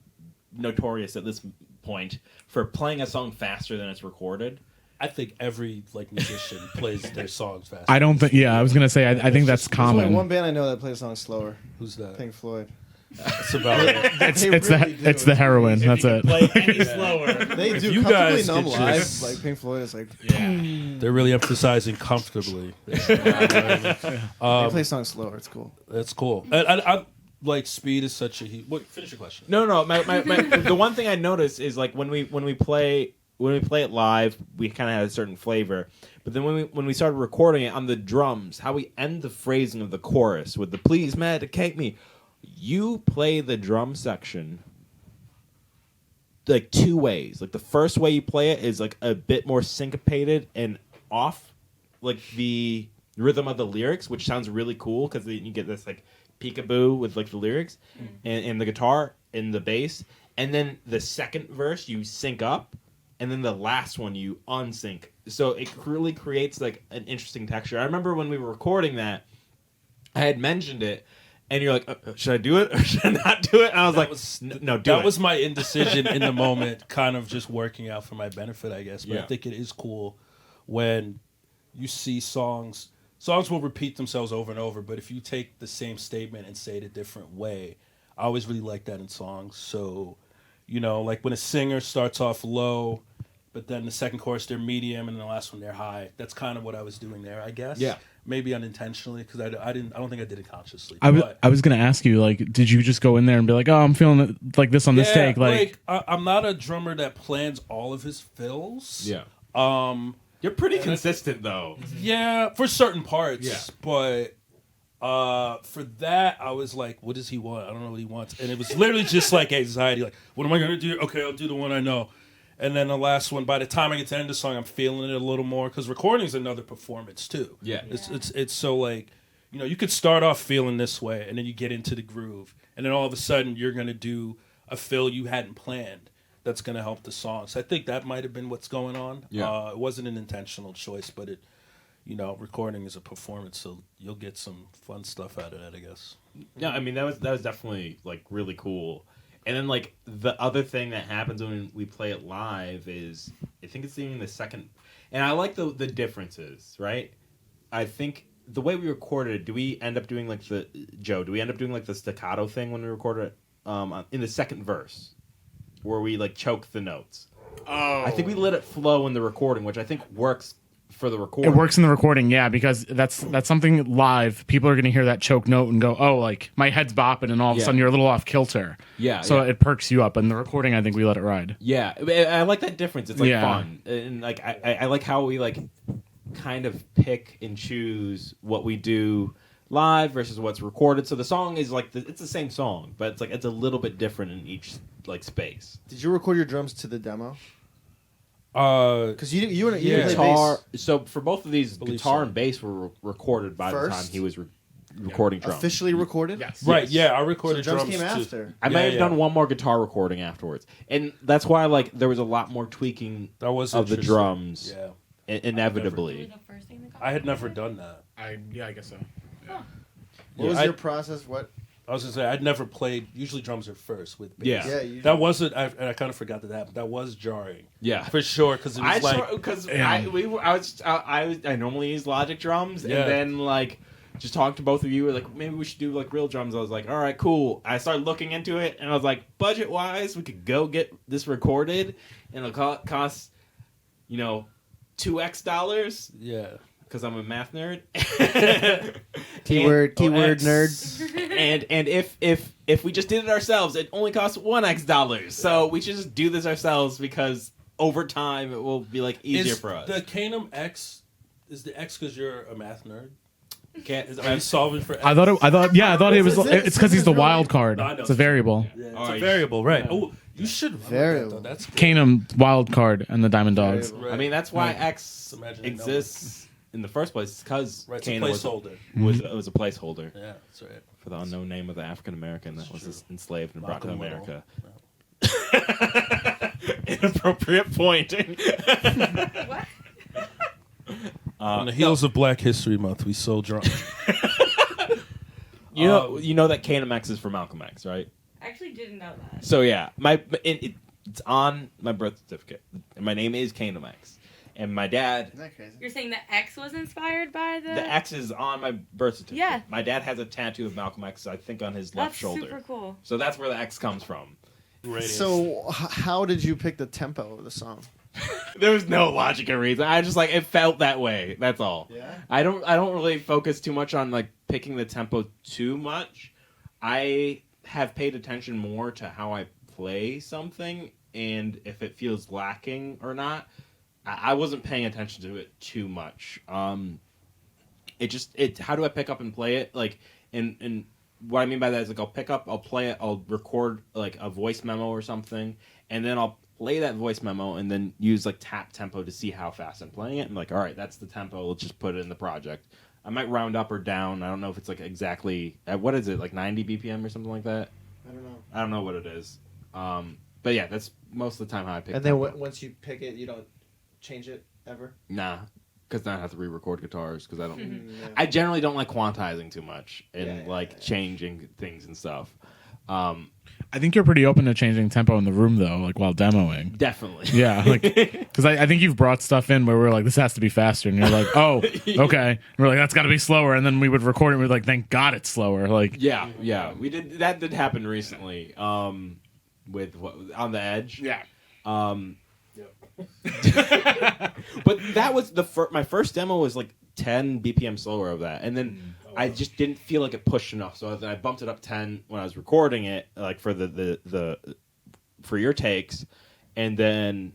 notorious at this point for playing a song faster than it's recorded. I think every like musician plays their songs fast. I don't think. Yeah, I was gonna say. I think that's There's only common. one band I know that plays songs slower. Who's that? Pink Floyd. That's about it. It's the heroin. That's it. Play any slower. They do you comfortably guys numb could live. just- Like Pink Floyd is like They're really emphasizing comfortably. they play songs slower. It's cool. That's cool. I like speed is such a. Wait, finish your question. No. The one thing I noticed is like when we play it live, we kind of had a certain flavor. But then when we started recording it on the drums, how we end the phrasing of the chorus with the "Please medicate me," you play the drum section like two ways. Like the first way you play it is like a bit more syncopated and off, like the rhythm of the lyrics, which sounds really cool because you get this like peekaboo with like the lyrics and the guitar and the bass. And then the second verse you sync up, and then the last one you unsync. So it really creates like an interesting texture. I remember when we were recording that, I had mentioned it, and you're like, should I do it or should I not do it? And I was no, do it. That was my indecision in the moment, kind of just working out for my benefit, I guess. But I think it is cool when you see songs will repeat themselves over and over, but if you take the same statement and say it a different way, I always really like that in songs. So, like when a singer starts off low, but then the second chorus they're medium, and the last one they're high. That's kind of what I was doing there, I guess. Yeah. Maybe unintentionally, because I don't think I did it consciously. I was gonna ask you, like, did you just go in there and be like, oh, I'm feeling it like this on this take? Like I'm not a drummer that plans all of his fills. Yeah. You're pretty consistent though. Yeah, for certain parts. Yeah. But for that, I was like, what does he want? I don't know what he wants. And it was literally just like anxiety. Like, what am I going to do? Okay, I'll do the one I know. And then the last one, by the time I get to the end of the song, I'm feeling it a little more. Because recording is another performance, too. Yeah. It's so like, you could start off feeling this way, and then you get into the groove. And then all of a sudden, you're going to do a fill you hadn't planned that's going to help the song. So I think that might have been what's going on. Yeah. It wasn't an intentional choice, but it, recording is a performance, so you'll get some fun stuff out of that, I guess. Yeah, I mean that was definitely like really cool. And then like the other thing that happens when we play it live is I think it's even the second, and I like the differences, right? I think the way we recorded it, do we end up doing like the staccato thing when we recorded it in the second verse? Where we like choke the notes. Oh, I think we let it flow in the recording, which I think works for the recording. it works in the recording, yeah, because that's something live. People are going to hear that choke note and go, "Oh, like my head's bopping," and all of a sudden you're a little off kilter. Yeah. So it perks you up. And the recording, I think we let it ride. Yeah, I like that difference. It's like fun, and like I like how we like kind of pick and choose what we do live versus what's recorded. So the song is like it's the same song, but it's a little bit different in each like space. Did you record your drums to the demo? Because You play Guitar. bass. So for both of these, Believe guitar so. and bass were recorded by the First? time he was recording drums. Officially recorded. Yes. right, Yes. yeah, I So recorded the drums came too. after. I may have done one more guitar recording afterwards, and that's why like there was a lot more tweaking That was of the interesting. drums. Yeah, Inevitably. I had never done that. I guess so. What was I- your process? What? I was gonna say I'd never played. Usually drums are first with bass. Yeah. Yeah. That wasn't. I kind of forgot that, but that was jarring. Yeah. for sure. Because it was Because Yeah. I normally use Logic drums, Yeah. and then like just talked to both of you, like maybe we should do like real drums. I was like, all right, cool. I started looking into it, and I was like, budget wise, we could go get this recorded, and it'll cost, $2X. yeah. Because I'm a math nerd. Keyword X. nerd. And if we just did it ourselves, it only costs $1X. So we should just do this ourselves because over time it will be like easier for us. The Kanem X is the X because you're a math nerd. Can't, Are you solving for X? I thought it was. This is it. It's because he's the This is wild card. No, I know. It's a variable. Yeah, it's Oh, a you variable, right? Oh, you should remember Variable. that, though. That's good. Kanem wild card and the Diamond Dogs. Variable. Right. I mean, that's why Right. X Imagine it exists in the first place. Because Right, it's a Kanem placeholder. was a placeholder Yeah, that's right. for the unknown name of the African American that was enslaved and brought to Rock and America. roll. Inappropriate pointing. What? On the heels of Black History Month, we so drunk. You know that Kanem X is for Malcolm X, right? I actually didn't know that. So yeah, it's on my birth certificate, and my name is Kanem X. And my dad, Isn't that crazy? You're saying the X was inspired by the X is on my birth certificate. Yeah. My dad has a tattoo of Malcolm X, I think, on his left That's shoulder. super cool. So that's where the X comes from. Radius. So, how did you pick the tempo of the song? There was no logic or reason. I just like it felt that way. That's all. Yeah. I don't really focus too much on like picking the tempo too much. I have paid attention more to how I play something and if it feels lacking or not. I wasn't paying attention to it too much. How do I pick up and play it? Like, and what I mean by that is like I'll pick up, I'll play it, I'll record like a voice memo or something, and then I'll play that voice memo and then use like tap tempo to see how fast I'm playing it. I'm like, all right, that's the tempo. Let's just put it in the project. I might round up or down. I don't know if it's like exactly what is it, like 90 BPM or something like that. I don't know what it is. But yeah, that's most of the time how I pick. And then once you pick it, you don't change it ever. Nah, because then I have to re-record guitars because I don't. Yeah. I generally don't like quantizing too much and Yeah. changing things and stuff. I think you're pretty open to changing tempo in the room though, like while demoing. Definitely. Yeah, like because I think you've brought stuff in where we're like, this has to be faster, and you're like, oh, okay. And we're like, that's got to be slower, and then we would record it. And we're like, thank God it's slower. Like, Yeah. We did that. Did happen recently. With what on the edge. yeah. But that was my first demo was like 10 BPM slower of that, and then I just didn't feel like it pushed enough, so then I bumped it up 10 when I was recording it, like for the for your takes, and then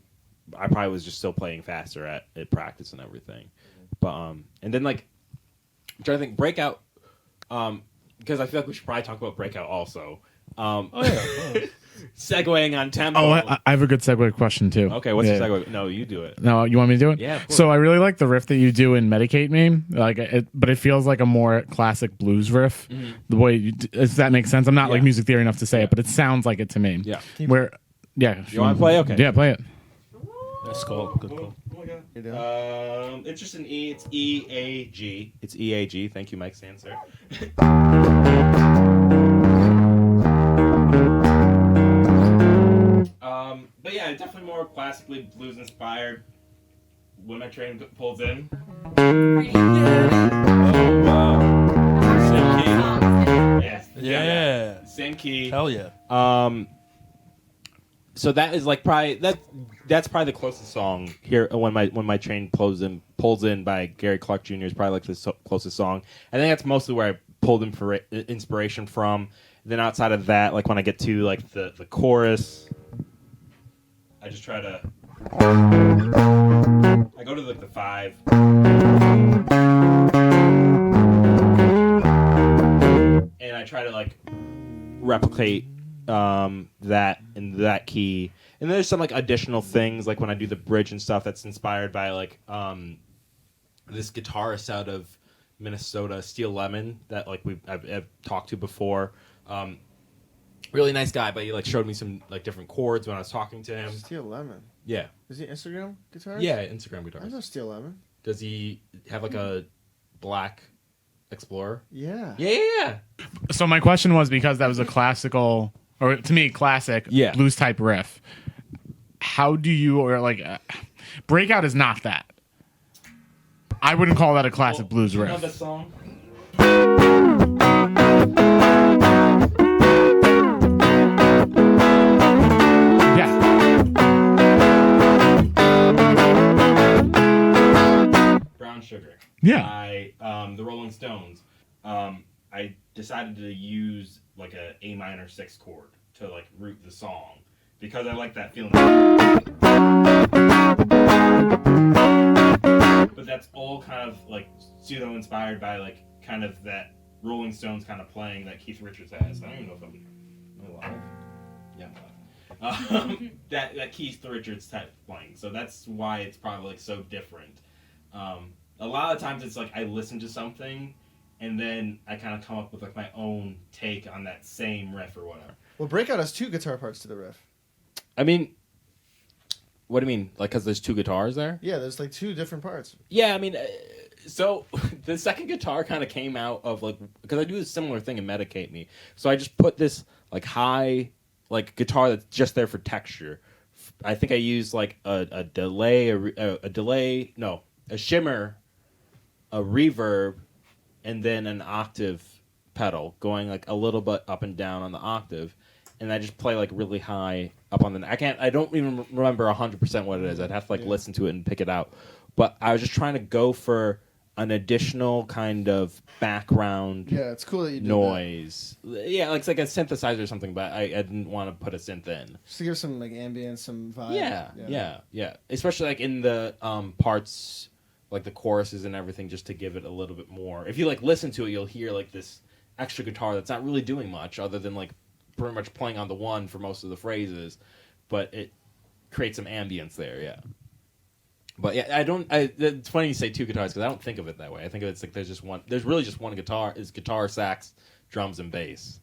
I probably was just still playing faster at practice and everything, but and then like I'm trying to think Breakout, because I feel like we should probably talk about Breakout also. Segueing on tempo. Oh, I have a good segue question too. Okay, what's Yeah. the segue? No, you do it. No, you want me to do it? Yeah, of course. So I really like the riff that you do in "Medicate Me," but it feels like a more classic blues riff. Mm-hmm. The way does that make sense? I'm not like Yeah. music theory enough to say it, but it sounds like it to me. Yeah. Where, yeah. You want to play? Okay. Yeah, play it. That's cool. Good call. You're doing? It's just an E. It's E-A-G. It's E-A-G. Thank you, Mike Sanser. But yeah, definitely more classically blues inspired. When my train pulls in. Oh, wow. Yeah. Same key. Hell yeah. So that is like probably that's probably the closest song here when my train pulls in by Gary Clark Jr. is probably like the closest song. I think that's mostly where I pulled inspiration from. Then outside of that, like when I get to like the chorus, I just try to I go to like the 5. And I try to like replicate that in that key. And then there's some like additional things like when I do the bridge and stuff that's inspired by like this guitarist out of Minnesota, Steel Lemon, that like I've talked to before. Really nice guy, but he like showed me some like different chords when I was talking to him. Steel Lemon. Yeah. Is he Instagram guitarist? Yeah, Instagram I guitarist. know Steel Lemon. Does he have like a black Explorer? Yeah. Yeah. So my question was, because that was a classical, or to me, classic Yeah. blues type riff. How do you, or like, Breakout is not that. I wouldn't call that a classic blues You know riff. the song? Yeah. Brown Sugar. Yeah. By the Rolling Stones. I decided to use like a minor 6 chord to like root the song because I like that feeling. But that's all kind of like pseudo inspired by like kind of that Rolling Stones kind of playing that Keith Richards has. I don't even know if I'm alive. Yeah, I'm alive. That Keith Richards type playing. So that's why it's probably like so different. A lot of times it's like I listen to something and then I kind of come up with like my own take on that same riff or whatever. Well, Breakout has 2 guitar parts to the riff. I mean, what do you mean? Like, because there's 2 guitars there? Yeah, there's like 2 different parts. Yeah, I mean, so the second guitar kind of came out of like, because I do a similar thing in Medicate Me. So I just put this like high, like guitar that's just there for texture I think I used like a delay, a shimmer, a reverb, and then an octave pedal going like a little bit up and down on the octave, and I just play like really high up on the. I don't even remember 100% what it is. I'd have to like listen to it and pick it out. But I was just trying to go for an additional kind of background. Yeah, it's cool that you did noise. Yeah, like it's like a synthesizer or something, but I didn't want to put a synth in. Just to give some like ambience, some vibe. Yeah. Especially like in the parts, like the choruses and everything, just to give it a little bit more. If you like listen to it, you'll hear like this extra guitar that's not really doing much other than like pretty much playing on the one for most of the phrases, but it creates some ambience there. Yeah. But yeah, it's funny you say two guitars because I don't think of it that way. I think of it's like there's really just one guitar. Is guitar, sax, drums, and bass.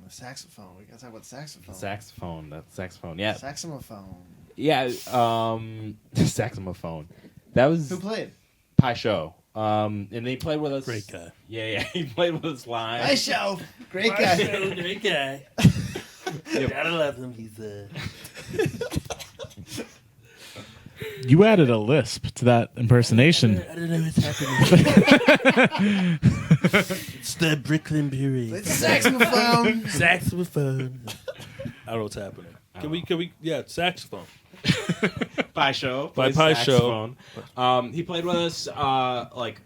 The saxophone. We gotta talk about saxophone. Saxophone. Yeah. Saxophone. Yeah. Saxophone. That was Who played? Pi Show. And he played with us. Great guy. Yeah. He played with us live. Pi Show. Great guy. Great guy. Gotta love him. He's You added a lisp to that impersonation. I don't know what's happening. It's the Brooklyn period. It's a saxophone. Saxophone. I don't know what's happening. Can we? Yeah, saxophone. Pi Show. By Pi Show. He played with us like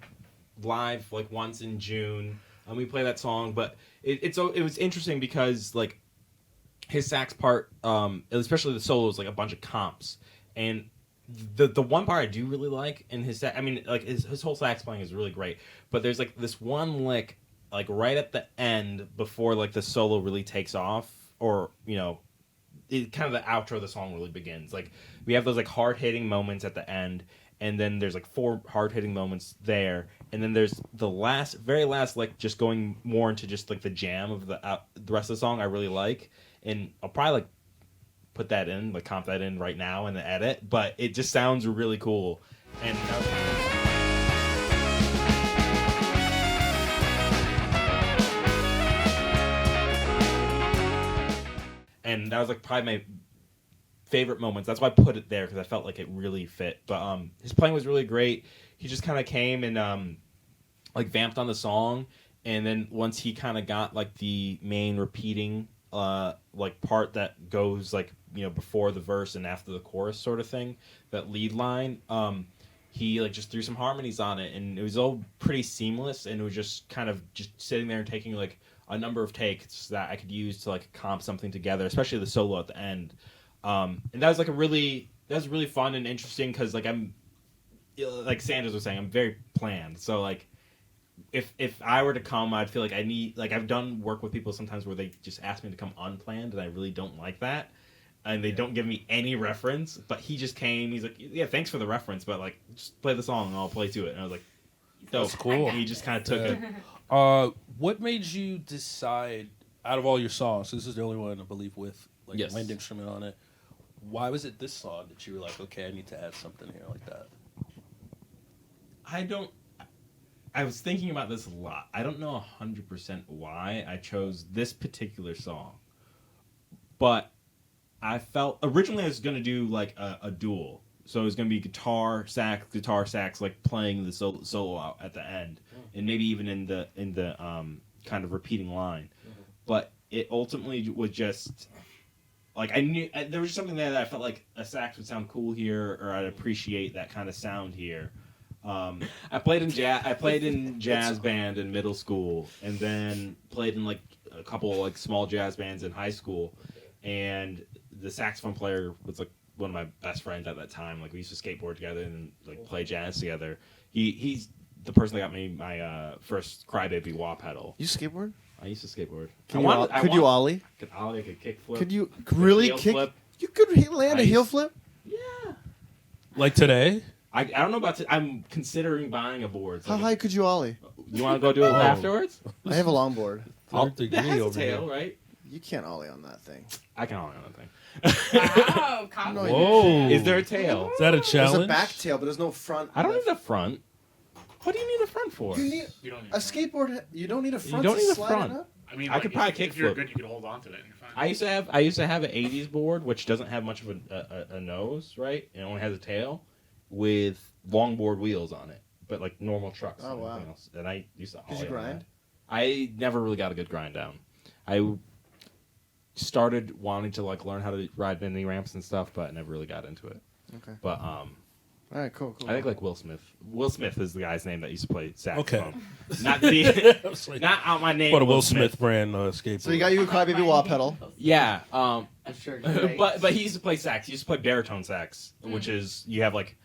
live like once in June. We played that song, but it was interesting because like his sax part, especially the solo, is like a bunch of comps, and the one part I do really like in his I mean like his whole sax playing is really great, but there's like this one lick like right at the end before like the solo really takes off, or kind of the outro of the song really begins. Like we have those like hard hitting moments at the end, and then there's like 4 hard hitting moments there, and then there's the very last like just going more into just like the jam of the rest of the song I really like, and I'll probably like put that in, like comp that in right now in the edit, but it just sounds really cool. And that was like probably my favorite moments. That's why I put it there, because I felt like it really fit. But his playing was really great. He just kind of came and like vamped on the song, and then once he kind of got like the main repeating like part that goes like before the verse and after the chorus sort of thing, that lead line, he like just threw some harmonies on it, and it was all pretty seamless, and it was just kind of just sitting there and taking like a number of takes that I could use to like comp something together, especially the solo at the end. And that was like really fun and interesting, because like I'm like Sanders was saying, I'm very planned. So like if I were to come, I'd feel like I need, like I've done work with people sometimes where they just ask me to come unplanned, and I really don't like that. And they don't give me any reference, but he just came. He's like, yeah, thanks for the reference, but like just play the song and I'll play to it. And I was like, that's cool. And he just kind of took it. What made you decide, out of all your songs, this is the only one I believe with like Yes. a wind instrument on it, why was it this song that you were like, okay, I need to add something here like that? I was thinking about this a lot. I don't know 100% why I chose this particular song, but I felt originally I was going to do like a duel. So it was going to be guitar, sax, like playing the solo out at the end, and maybe even in the kind of repeating line. But it ultimately was just like I knew there was something there that I felt like a sax would sound cool here, or I'd appreciate that kind of sound here. I played in jazz band in middle school, and then played in like a couple like small jazz bands in high school, and the saxophone player was like one of my best friends at that time. Like we used to skateboard together and like play jazz together. He's the person that got me my first Crybaby wah pedal. You skateboard? I used to skateboard. Could you ollie? I could ollie. I could kick flip. Could you really heel kick? flip. You could land a heel flip? Yeah. Like today? I don't know about. I'm considering buying a board. So How high could you ollie? You want to go do it afterwards? I have a longboard. Third That degree has a over tail, here. right? You can't ollie on that thing. I can ollie on that thing. Wow, No, Whoa. Is there a tail? Is that a There's challenge? a back tail, but there's no front. I don't need a front. What do you need a front for? You need a skateboard. You don't need a front. don't to need a slide front. It up? I mean, I could probably if you're kickflip. good, you could hold on to it and you're fine. I used to have an '80s board, which doesn't have much of a nose, right? It only has a tail with longboard wheels on it, but like normal trucks. Oh, and wow. everything else. And I used to. Did you grind? I never really got a good grind down. I started wanting to like learn how to ride mini ramps and stuff, but I never really got into it. Okay. But All right, cool. I think like Will Smith. Will Smith is the guy's name that used to play saxophone. Okay. Not the I was like, not out my name. what a Will Smith brand skateboard. So you got you a Crybaby wall pedal. Yeah. I'm sure. Great. but he used to play sax. He used to play baritone sax, which is you have like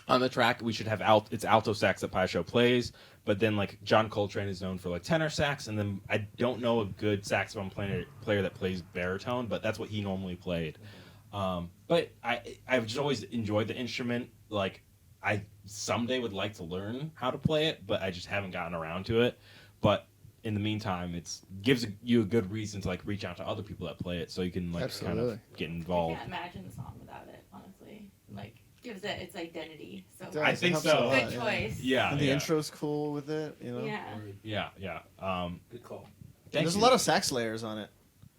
on the track we should have it's alto sax that Pie Show plays, but then like John Coltrane is known for like tenor sax, and then I don't know a good saxophone player that plays baritone, but that's what he normally played. But I've just always enjoyed the instrument. Like I someday would like to learn how to play it, but I just haven't gotten around to it. But in the meantime, it gives you a good reason to like reach out to other people that play it, so you can like kind Absolutely. of get I involved. can't imagine the song without it, honestly. Like, gives it its identity. So It does, I it think helps so. a lot, good yeah. choice. Yeah, And the yeah. intro's cool with it, you know. Yeah. Yeah. Good call. There's a lot of sax layers on it.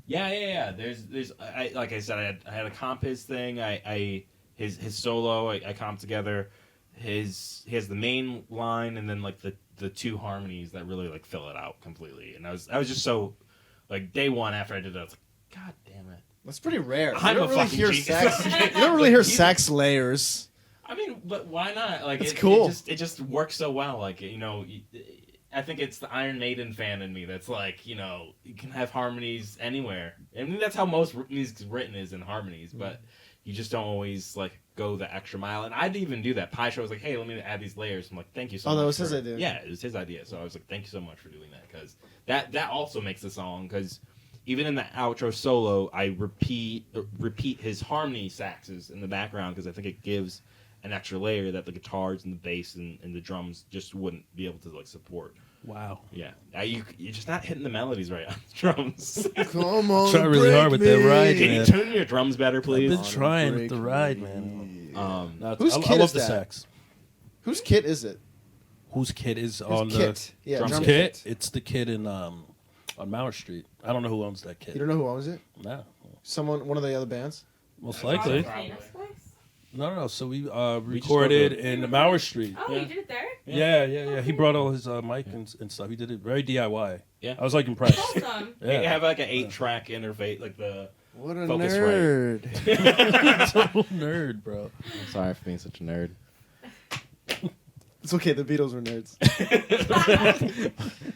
Yeah. There's like I said, I had a comp-his thing. His solo I comped together. He has the main line and then like the two harmonies that really like fill it out completely. And I was just so like day one after I did it, I was like, God damn it. That's pretty rare. I'm you a don't really fucking hear genius. sax. You don't really hear sax layers. I mean, but why not? Like It's it, cool. It just works so well. Like I think it's the Iron Maiden fan in me that's like, you can have harmonies anywhere. I mean, that's how most music's written is in harmonies, but you just don't always like go the extra mile. And I'd even do that. Pie Show was like, hey, let me add these layers. I'm like, thank you so much. Oh, that was his idea. Yeah, it was his idea. So I was like, thank you so much for doing that, because that also makes the song, because even in the outro solo, I repeat his harmony saxes in the background, because I think it gives an extra layer that the guitars and the bass and the drums just wouldn't be able to like support. Wow. Yeah, you're just not hitting the melodies right on the drums. Come on, Try really hard with that ride, Can you man. tune your drums better, I've please? been trying with the ride, man. No, Whose I kid love is the that? sax. Whose kit is it? Whose kid is Whose on kit? the Yeah, drum drum kit. kit? It's the kid in on Mauer Street. I don't know who owns that kid. You don't know who owns it? No, One of the other bands. most likely. Probably. No. So we recorded in the Mauer Street. Oh, you did it there? Yeah. He brought all his mic and stuff. He did it very DIY. Yeah. I was like impressed. Awesome. You have like an 8-track interface, like the. What a Focus nerd! Total nerd, bro. I'm sorry for being such a nerd. It's okay. The Beatles were nerds.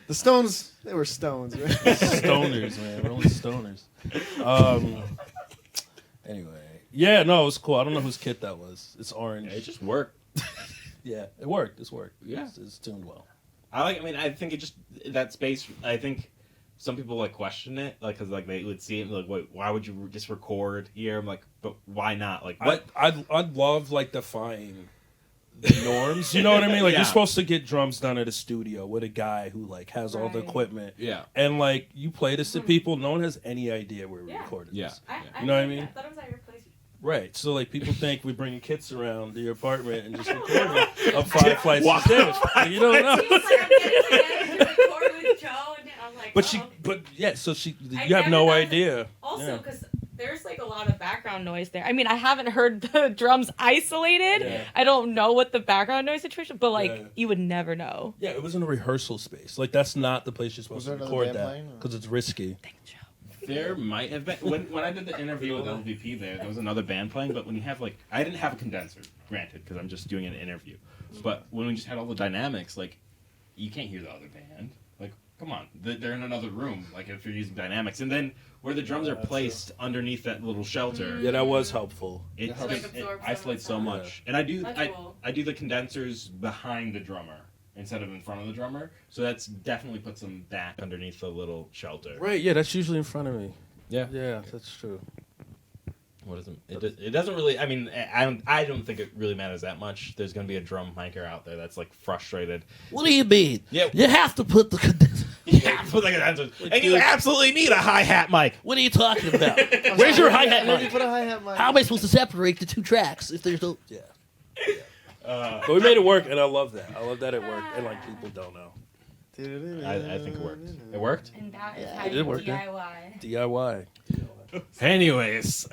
The Stones, they were Stones, right? Stoners, man. We're only stoners. Anyway. Yeah, no, it was cool. I don't know whose kit that was. It's orange. It just worked. Yeah, it worked. It's worked. Yeah. It's tuned well. I think it just, that space, I think some people like question it, like, because like they would see it and be like, wait, why would you just record here? I'm like, but why not? Like, what? I'd love like defying the norms. You know what I mean? Like Yeah. you're supposed to get drums done at a studio with a guy who like has all the Right. equipment. Yeah. And like you play this to people, no one has any idea where we Yeah. recorded Yeah. this. You know what I mean? I thought it was at your place. Right. So like people think we're bringing kits around the apartment and just recording up 5 flights of stairs. Like, you don't know. He was like, I'm getting together to record with Joe, and I'm like, So I you have never no thought- idea. Also, Yeah. because there's like a lot of background noise there. I mean, I haven't heard the drums isolated. Yeah. I don't know what the background noise situation, but like Yeah. you would never know. Yeah, it was in a rehearsal space. Like that's not the place you're supposed Was to there record another band that playing, or- because it's risky. There might have been, when I did the interview with LVP there was another band playing, but when you have like, I didn't have a condenser, granted, because I'm just doing an interview. But when we just had all the dynamics, like, you can't hear the other band. Like, come on, they're in another room, like, if you're using dynamics. And then where the drums are placed underneath that little shelter, Yeah, that was helpful. it, helps. Like it absorb some isolates of so the much. And I do That's cool. I do the condensers behind the drummer instead of in front of the drummer, so that's definitely puts them back underneath the little shelter. Right, yeah, that's usually in front of me. Yeah. Yeah, that's true. What is it? It doesn't really. I mean, I don't think it really matters that much. There's going to be a drum maker out there that's like frustrated. What do you mean? Yeah. You have to put the condenser. Yeah, put like an and you absolutely need a hi hat mic. What are you talking about? Where's your hi-hat Where do you mic? put a hi-hat mic? How am I supposed to separate the two tracks if there's no... Yeah. But we made it work, and I love that. I love that it worked, and like people don't know. I think it worked. It worked? And that is Yeah, how it you did work, DIY. DIY. Anyways,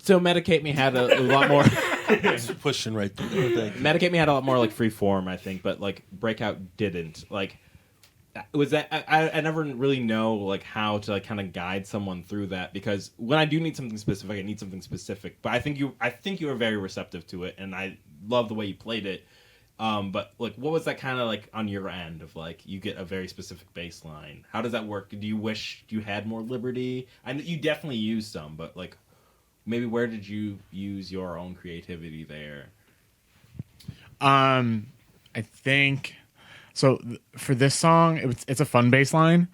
so Medicate Me had a lot more. Thanks for pushing right through. Thank you. Medicate Me had a lot more like free form, I think, but like Breakout didn't. Like, was that I never really know like how to like kind of guide someone through that, because when I do need something specific, I need something specific. But I think you were very receptive to it, and I love the way you played it. But like, what was that kind of like on your end of like you get a very specific bass line? How does that work? Do you wish you had more liberty? I know you definitely use some, but like maybe where did you use your own creativity there? I think so. For this song, it's a fun bass line.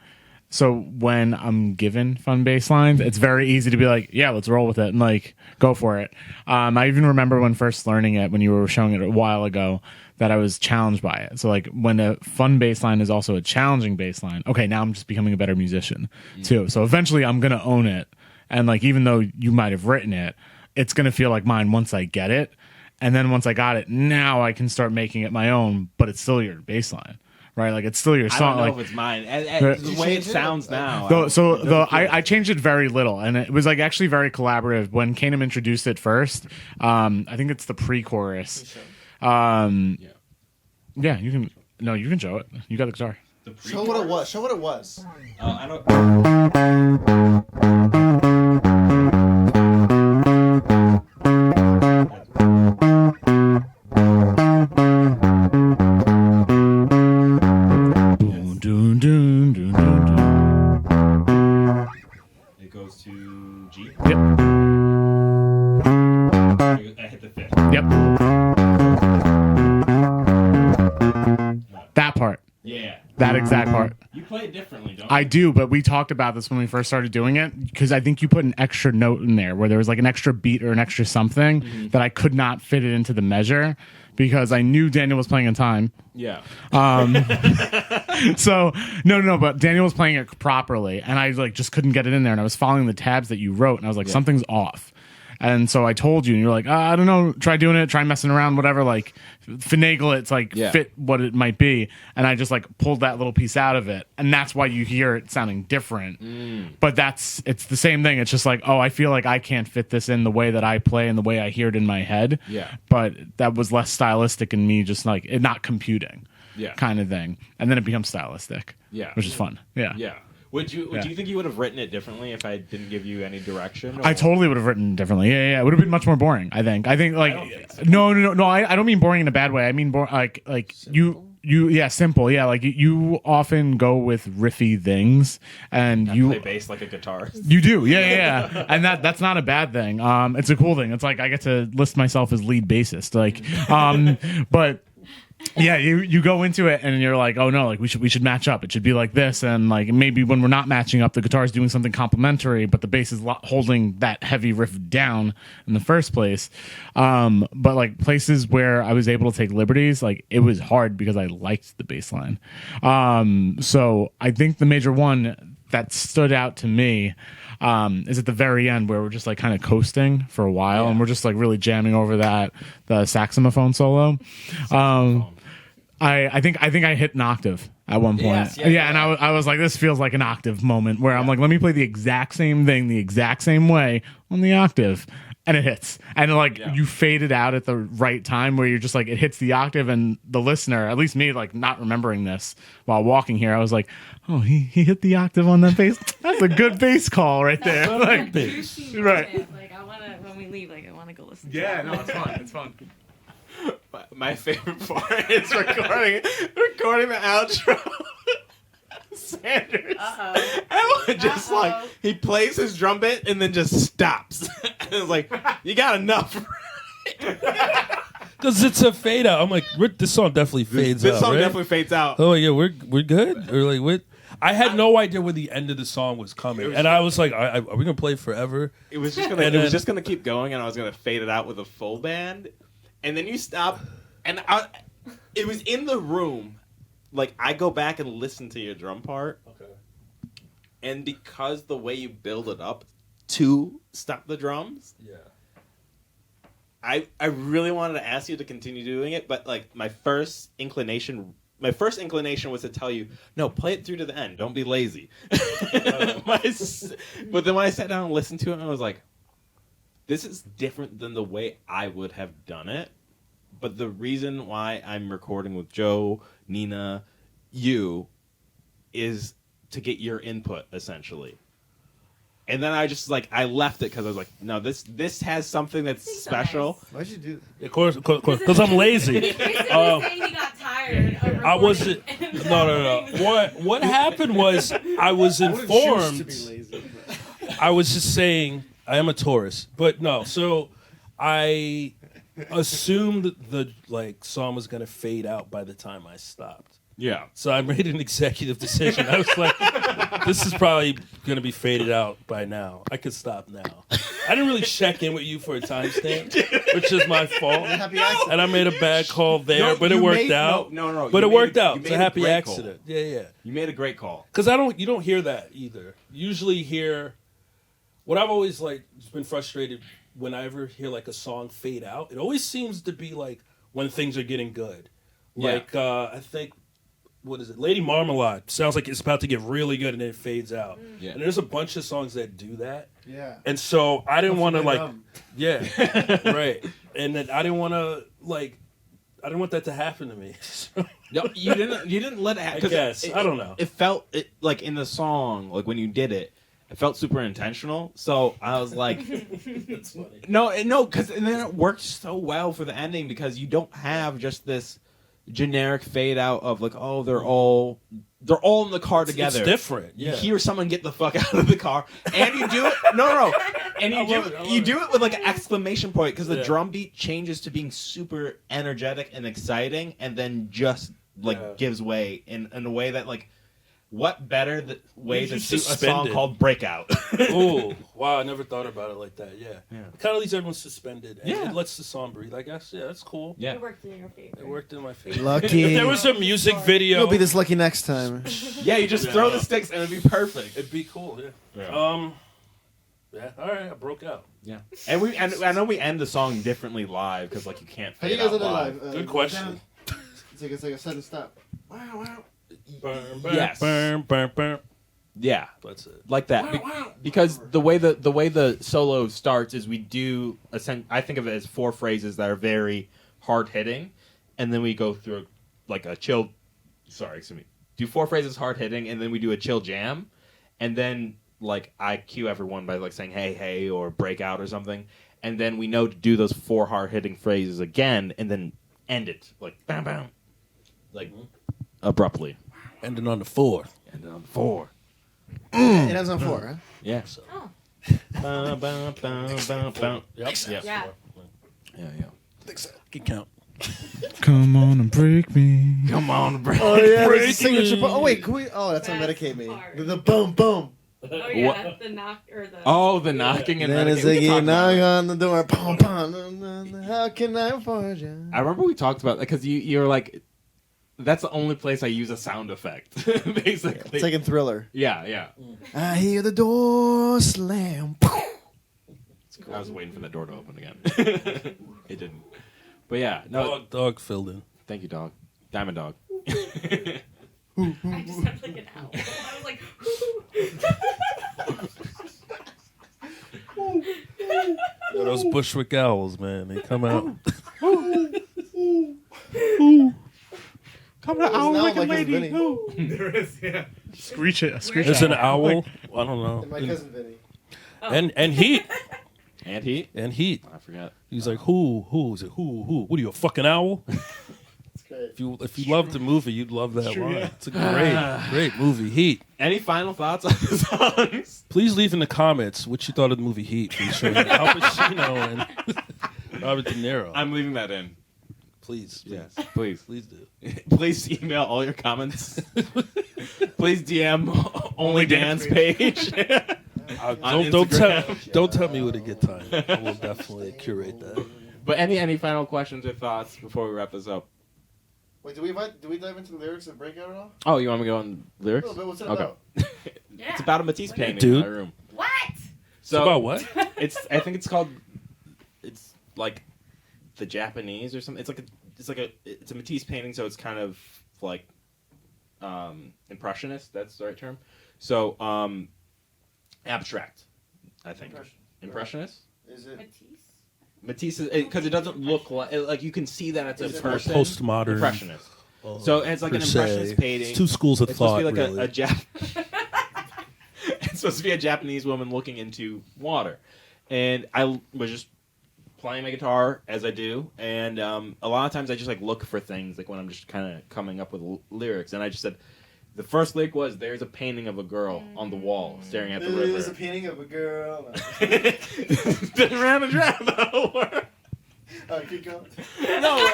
So when I'm given fun bass lines, it's very easy to be like, yeah, let's roll with it and like go for it. I even remember when first learning it, when you were showing it a while ago, that I was challenged by it. So like when a fun bass line is also a challenging bass line, okay, now I'm just becoming a better musician too. So eventually I'm going to own it. And like, even though you might have written it, it's going to feel like mine once I get it. And then once I got it, now I can start making it my own, but it's still your bass line. Right, like it's still your song. I don't know like, if it's mine. The way it sounds now. I changed it very little, and it was like actually very collaborative. When Kanem introduced it first, I think it's the pre-chorus. Yeah, you can. No, you can show it. You got the guitar. Show what it was. Show what it was. I don't. It goes to G. Yep. I hit the fifth. Yep. That part. Yeah. That exact part. You play it differently, don't I you? do, but we talked about this when we first started doing it, because I think you put an extra note in there where there was like an extra beat or an extra something that I could not fit it into the measure because I knew Daniel was playing in time. Yeah. So no, but Daniel was playing it properly, and I like just couldn't get it in there, and I was following the tabs that you wrote, and I was like, something's off. And so I told you, and you're like, I don't know, try doing it, try messing around, whatever, like finagle it to like fit what it might be. And I just like pulled that little piece out of it, and that's why you hear it sounding different. But it's the same thing. It's just like, oh, I feel like I can't fit this in the way that I play and the way I hear it in my head. Yeah. But that was less stylistic in me, just like it not computing. Yeah. Kind of thing. And then it becomes stylistic. Yeah. Which is fun. Yeah. Yeah. Do you think you would have written it differently if I didn't give you any direction? I totally would have written differently. Yeah. It would have been much more boring, I think. Like, don't think so. No. I don't mean boring in a bad way. I mean, like simple? Simple. Yeah. Like you often go with riffy things, and you play bass like a guitarist. You do. Yeah. And that's not a bad thing. It's a cool thing. It's like I get to list myself as lead bassist. Like, but. Yeah, you go into it and you're like, oh no, like we should match up. It should be like this, and like maybe when we're not matching up, the guitar is doing something complementary, but the bass is holding that heavy riff down in the first place. But like places where I was able to take liberties, like it was hard because I liked the bass line. So I think the major one that stood out to me is at the very end where we're just like kind of coasting for a while, and we're just like really jamming over the saxophone solo. I think I hit an octave at one point. Yes, and I was like, this feels like an octave moment where I'm like, let me play the exact same thing the exact same way on the octave. And it hits. And like you fade it out at the right time where you're just like, it hits the octave, and the listener, at least me, like not remembering this while walking here, I was like, oh, he hit the octave on that bass. That's a good bass call right there. Like, right. Like I want to, when we leave, like I want to go listen to Yeah, it. no, it's fun. It's fun. My favorite part is recording the outro. Sanders. And just like he plays his drum bit and then just stops. And it's like, you got enough. Because it's a fade out. I'm like, this song definitely fades out. This song right? definitely fades out. Oh yeah, we're good. Or like what? I had no idea where the end of the song was coming, and I was like, "Are we gonna play forever?" It was just gonna keep going, and I was gonna fade it out with a full band, and then you stop, and it was in the room. Like I go back and listen to your drum part, and because the way you build it up to stop the drums, I really wanted to ask you to continue doing it, but like my first inclination my first inclination was to tell you, no, play it through to the end. Don't be lazy. But then when I sat down and listened to it, I was like, this is different than the way I would have done it. But the reason why I'm recording with Joe, Nina, you, is to get your input, essentially. And then I just, like, I left it because I was like, no, this has something that's special. Why'd you do that? Of course, because I'm lazy. Basically saying he got tired of I wasn't. recording. No. What happened was I was I wouldn't choose to informed. be lazy. I was just saying I am a Taurus, but no. So I assumed the song was gonna fade out by the time I stopped. Yeah. So I made an executive decision. I was like, this is probably going to be faded out by now. I could stop now. I didn't really check in with you for a timestamp, which is my fault. Happy accident. And I made a bad call there, No, but it you worked made- out. no, But you it worked made- out. you It's made a a happy great accident. Yeah. You made a great call. Because you don't hear that either. You usually hear, what I've always been frustrated when I ever hear a song fade out. It always seems to be when things are getting good. Yeah. I think, what is it? Lady Marmalade sounds like it's about to get really good and then it fades out. Yeah. And there's a bunch of songs that do that. Yeah. And so I didn't want to Dumb. yeah, right. And then I didn't want to I didn't want that to happen to me. No, you didn't let it happen. 'cause guess. I don't know. It felt like in the song, like when you did it, it felt super intentional. So I was like, It's funny. no, because then it worked so well for the ending because you don't have just this generic fade out of they're all in the car together. It's different. Yeah. You hear someone get the fuck out of the car, and you do it. No, and I you love it, I love you it. do it with an exclamation point because the Yeah. drum beat changes to being super energetic and exciting, and then just Yeah. gives way in a way that what better way You to just suit a song suspended. called Breakout? Oh, wow. I never thought about it like that. Yeah. Yeah. It kind of leaves everyone suspended. And Yeah. it lets the song breathe. I guess, yeah, that's cool. Yeah. It worked in your favor. It worked in my favor. Lucky. If there was a music video, You'll be this lucky next time. Yeah, you just throw the sticks and it'd be perfect. it'd be cool, yeah. Yeah. Yeah, all right, I broke out. Yeah, and I know we end the song differently live because you can't. How do you fade guys out do that live? Good question. It's like a sudden stop. Wow. Burn, burn, Yes. burn. Yeah, That's it. like that. Because the way the solo starts is we do I think of it as 4 phrases that are very hard hitting, and then we go through a chill. Sorry, excuse me. Do 4 phrases hard hitting, and then we do a chill jam, and then I cue everyone by saying hey or breakout or something, and then we know to do those 4 hard hitting phrases again, and then end it bam bam, abruptly. Ending on the 4. And then on 4. It ends on 4, huh? Yeah. Oh. Bum, bum, bum, bum, bum. Yep. Yeah. Yeah. Can count. Come on and break me. Come on, bro. Oh yeah, Break there's a signature. me. Oh wait, can we? Oh, that's on That's Medicate Me. hard. The boom boom. Oh yeah, the knock or the. Oh, the knocking and Then it's Medicaid. We like talked about knock it. on the door. Pom pom. How can I afford you? I remember we talked about that because you were like, that's the only place I use a sound effect, basically. It's like in Thriller. Yeah. I hear the door slam. I was waiting for the door to open again. It didn't. But yeah, no. Dog filled in. Thank you, dog. Diamond dog. I just had an owl. I was like. Yo, those Bushwick owls, man, they come out. Come to Owl like a lady. There is, yeah. Screech it. Screech There's it. an owl. I don't And my know. cousin Vinny. And heat. And heat. And heat. I forgot. He's like, who? Is it who? What are you, a fucking owl? It's great. If you loved the movie, you'd love that line. It's a great movie. Heat. Any final thoughts on the songs? Please leave in the comments what you thought of the movie Heat, featuring Al Pacino and Robert De Niro. I'm leaving that in. Please. Yes, please. Please do. Please email all your comments. Please DM only Dan's page. On Don't tell me what a good time. I will definitely curate that. But any final questions or thoughts before we wrap this up? Wait, do we dive into the lyrics of Breakout at all? Oh, you want me to go on A lyrics? little bit. What's it Okay. about? Yeah. It's about a Matisse painting Dude. in my room. What? So About what? I think it's called. It's like the Japanese or something. It's a Matisse painting, so it's kind of like impressionist. That's the right term. So abstract, I think. Impressionist. Is it? Matisse, because it doesn't look like you can see that it's a person. Postmodern. Impressionist. So it's like an per se. impressionist painting. It's two schools of It's thought, supposed to be like really. it's supposed to be a Japanese woman looking into water, and I was just playing my guitar as I do, and a lot of times I just like look for things like when I'm just kind of coming up with lyrics, and I just said. The first lyric was, "There's a painting of a girl on the wall staring at the river." There's a painting of a girl. Been around and round the whole world. Keep going. No.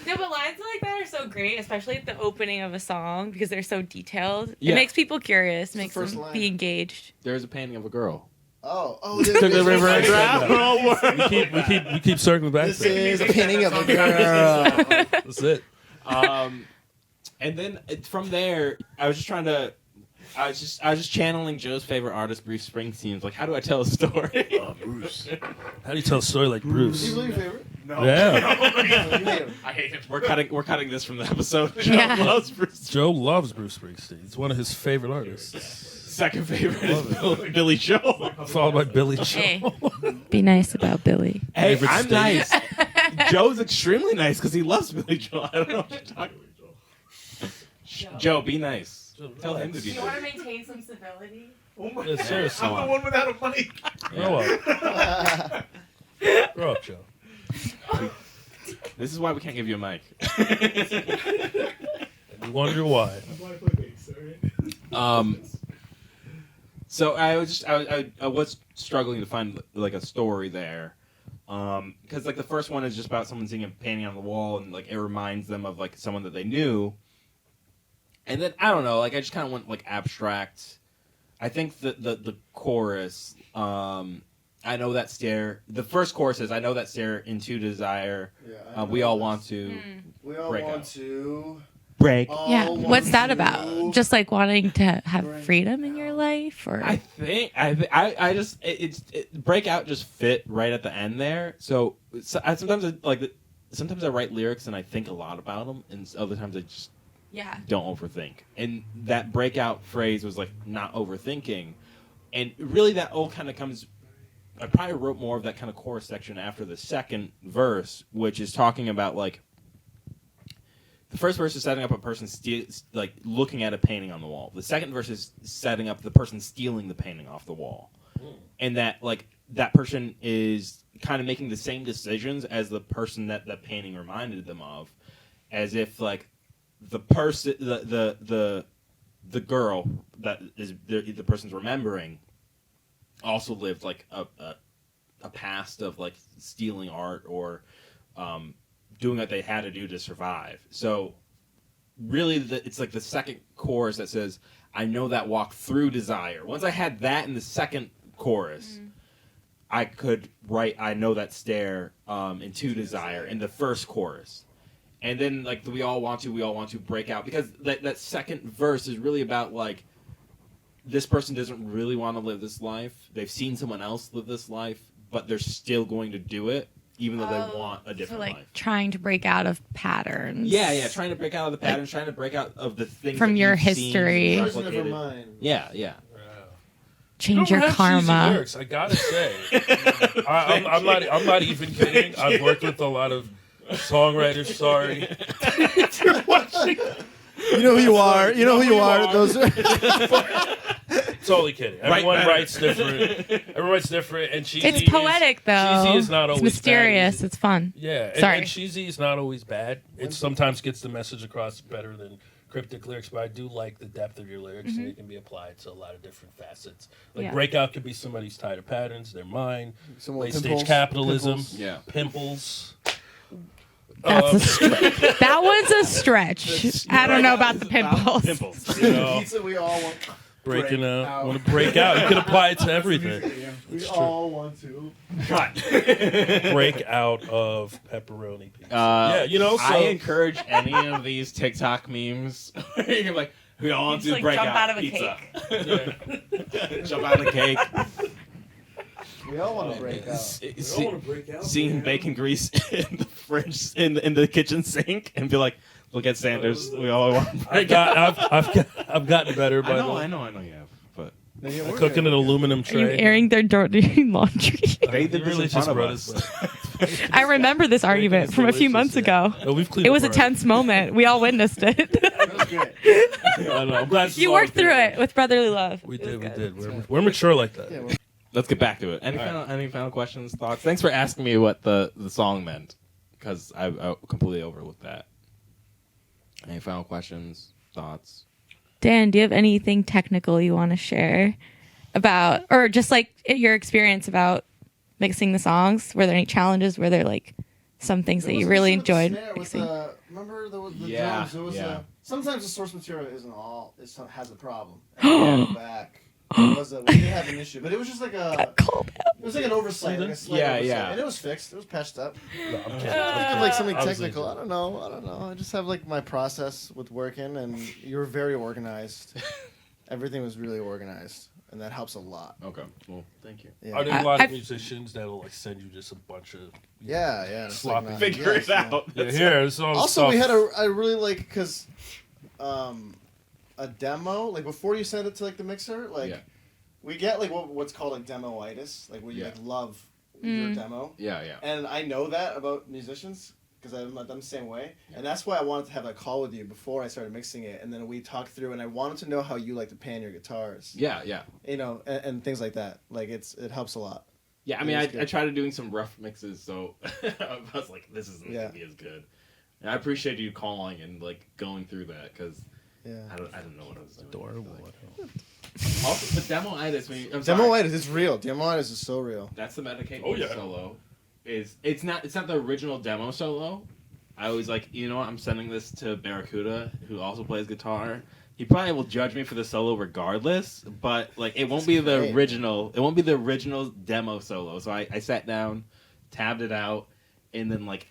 No, but lines like that are so great, especially at the opening of a song because they're so detailed. Yeah. It makes people curious, makes first them line. be engaged. There's a painting of a girl. Oh, Took the river and drowned the whole world. We keep circling back. This to it. is a painting of a girl. That's it. And then from there, I was just channeling Joe's favorite artist, Bruce Springsteen. It's like, how do I tell a story? Bruce. How do you tell a story like Bruce? Is he really your favorite? Yeah. You hate him. I hate him. We're cutting this from the episode. Joe Yeah. loves Bruce. Joe loves Bruce Springsteen. It's one of his favorite artists. Second favorite is Billy Joel. Followed by Billy Joel. Hey, be nice about Billy. Hey, Favorite I'm state. nice. Joe's extremely nice because he loves Billy Joel. I don't know what you're talking about. Joe, be nice. Tell him to be nice. to maintain some civility? Yeah, seriously. I'm the one without a mic. Grow up. Grow up, Joe. This is why we can't give you a mic. You wonder why. So I was struggling to find like a story there, because like the first one is just about someone seeing a painting on the wall and like it reminds them of like someone that they knew, and then I don't know, like I just kind of went like abstract. I think the chorus, I know that stare. The first chorus is I know that stare into desire. Yeah, We all want to We all break want out. to. break. Yeah, all what's want that to about? Just like wanting to have break freedom in your life, or I think I just breakout just fit right at the end there. So sometimes I write lyrics and I think a lot about them, and other times I just yeah, don't overthink. And that breakout phrase was like not overthinking, and really that all kind of comes. I probably wrote more of that kind of chorus section after the second verse, which is talking about like. The first verse is setting up a person like looking at a painting on the wall. The second verse is setting up the person stealing the painting off the wall, and that like that person is kind of making the same decisions as the person that the painting reminded them of, as if like the person the girl that is the person's remembering also lived like a past of like stealing art or. Doing what they had to do to survive. So really it's like the second chorus that says, I know that walk through desire. Once I had that in the second chorus, I could write I know that stare into desire in the first chorus. And then like we all want to break out, because that second verse is really about like this person doesn't really want to live this life. They've seen someone else live this life, but they're still going to do it. Even though they want a different so like life. trying to break out of patterns. Yeah, trying to break out of the patterns, trying to break out of the things From that your you've history. seen Version of her replicated. mind. Yeah. Change You your don't have cheesy karma. lyrics, I gotta say, I'm not even kidding. I've worked with a lot of songwriters. Sorry, You know who you are. You know who you are. Those are totally kidding. Everyone writes different, and cheesy. It's poetic though. Cheesy is not always It's mysterious. bad. It's fun. Yeah, Sorry. and cheesy is not always bad. It sometimes gets the message across better than cryptic lyrics, but I do like the depth of your lyrics, and it can be applied to a lot of different facets. Like Yeah. breakout could be somebody's tired of patterns, their mind, Someone late with stage pimples. capitalism, Pimples. Yeah. pimples. That was a stretch. I don't know about the pimples. You know, pizza we all want. breaking Break out. out. Want to break out? You can apply it to everything. We all want to. Break out of pepperoni pizza. Yeah, you know. So I encourage any of these TikTok memes where you're like, we all want Just, to like, break jump out out of a pizza. yeah. Jump out of the cake. We all want to break out. Seeing bacon grease in the fridge, in the kitchen sink, and be like, "Look at Sanders. We all want to break out." I've gotten better by I know you have, but I cook in an aluminum Are you tray. airing their dirty laundry? they did this really in front just of wrote us. it. I remember this argument is from a few delicious, months yeah. ago. No, we've cleaned It was a up tense moment. We all witnessed it. That was great. I know. I'm glad this is You all worked okay. through it with brotherly love. We It was did. good. We're mature like that. Yeah, Let's get back to it. Any final questions, thoughts? Thanks for asking me what the song meant, because I completely overlooked that. Any final questions, thoughts? Dan, do you have anything technical you want to share about, or just like your experience about mixing the songs? Were there any challenges? Were there like some things that you really enjoyed mixing? Remember the Yeah, drums? There was yeah. sometimes the source material isn't all. Has a problem. And go back. We did have an issue, but it was just like a. It was like an oversight, like a slight Yeah, oversight. yeah. And it was fixed. It was patched up. I'm kidding. Like something I was technical. into I don't know. I just have like my process with working, and you're very organized. Everything was really organized, and that helps a lot. Okay, well, thank you. Yeah. Are there a lot of I've- musicians that'll like send you just a bunch of Yeah. It's Sloppy. Like Figure it out. here? It's all Also, stuff. we had I really like because a demo like before you send it to like the mixer, like Yeah. we get like what's called like demoitis, like where you Yeah. like love your demo, Yeah. and I know that about musicians because I'm not done the same way, and that's why I wanted to have a call with you before I started mixing it, and then we talked through, and I wanted to know how you like to pan your guitars, Yeah. you know, and things like that. Like it helps a lot. Yeah, I mean, It I was good. tried doing some rough mixes, so I was like, this isn't going to be as good. And I appreciate you calling and, like, going through that, because Yeah. I don't know what I was doing. adorable. Also, the demoitis, I'm sorry, Demoitis is real. Demoitis is so real. that's the Medicate Oh, Me yeah. solo. It's not the original demo solo. I was like, you know what, I'm sending this to Barracuda, who also plays guitar. He probably will judge me for the solo regardless, but like it won't be the great. original. It won't be the original demo solo. So I sat down, tabbed it out, and then like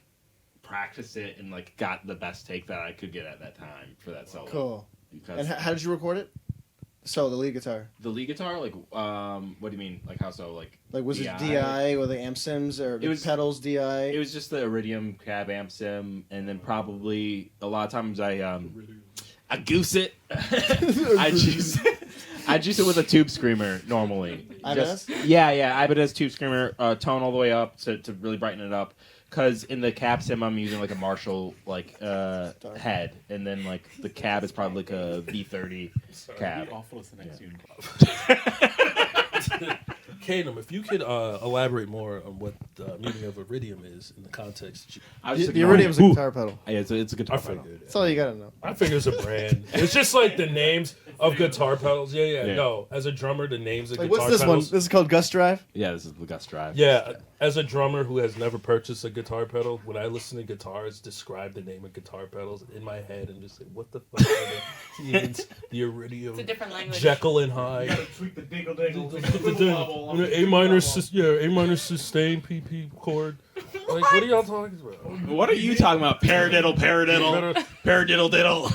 practiced it and like got the best take that I could get at that time for that solo. Cool. Because And how did you record it? So the lead guitar. the lead guitar, like, what do you mean? Like how so? Like Was DI? it DI or the amp sims or It was- pedals DI? It was just the Iridium cab amp sim, and then probably a lot of times I goose it. I juice it with a tube screamer normally. Ibanez? Yeah, Ibanez tube screamer, tone all the way up to really brighten it up. Because in the cab sim, I'm using like a Marshall head, and then like the cab is probably like a V30 cab. Awful to next year. Kanem, if you could elaborate more on what the meaning of iridium is in the context. I was just The Iridium's a guitar pedal. Yeah, it's a guitar I pedal. figured. That's all you gotta know. I figure it's a brand. It's just like the names of guitar pedals. Yeah. Yeah. No, as a drummer, the names of Like, guitar what's this pedals. one? This is called Gust Drive. Yeah, this is the Gus Drive. Yeah, as a drummer who has never purchased a guitar pedal, when I listen to guitars describe the name of guitar pedals in my head and just say, what the fuck are the means? The Iridium, It's a different language. Jekyll and Hyde, Tweak the dingle dingle. A minor sustained PP chord. Like, what are y'all talking about? What are you talking about? Paradiddle, paradiddle diddle,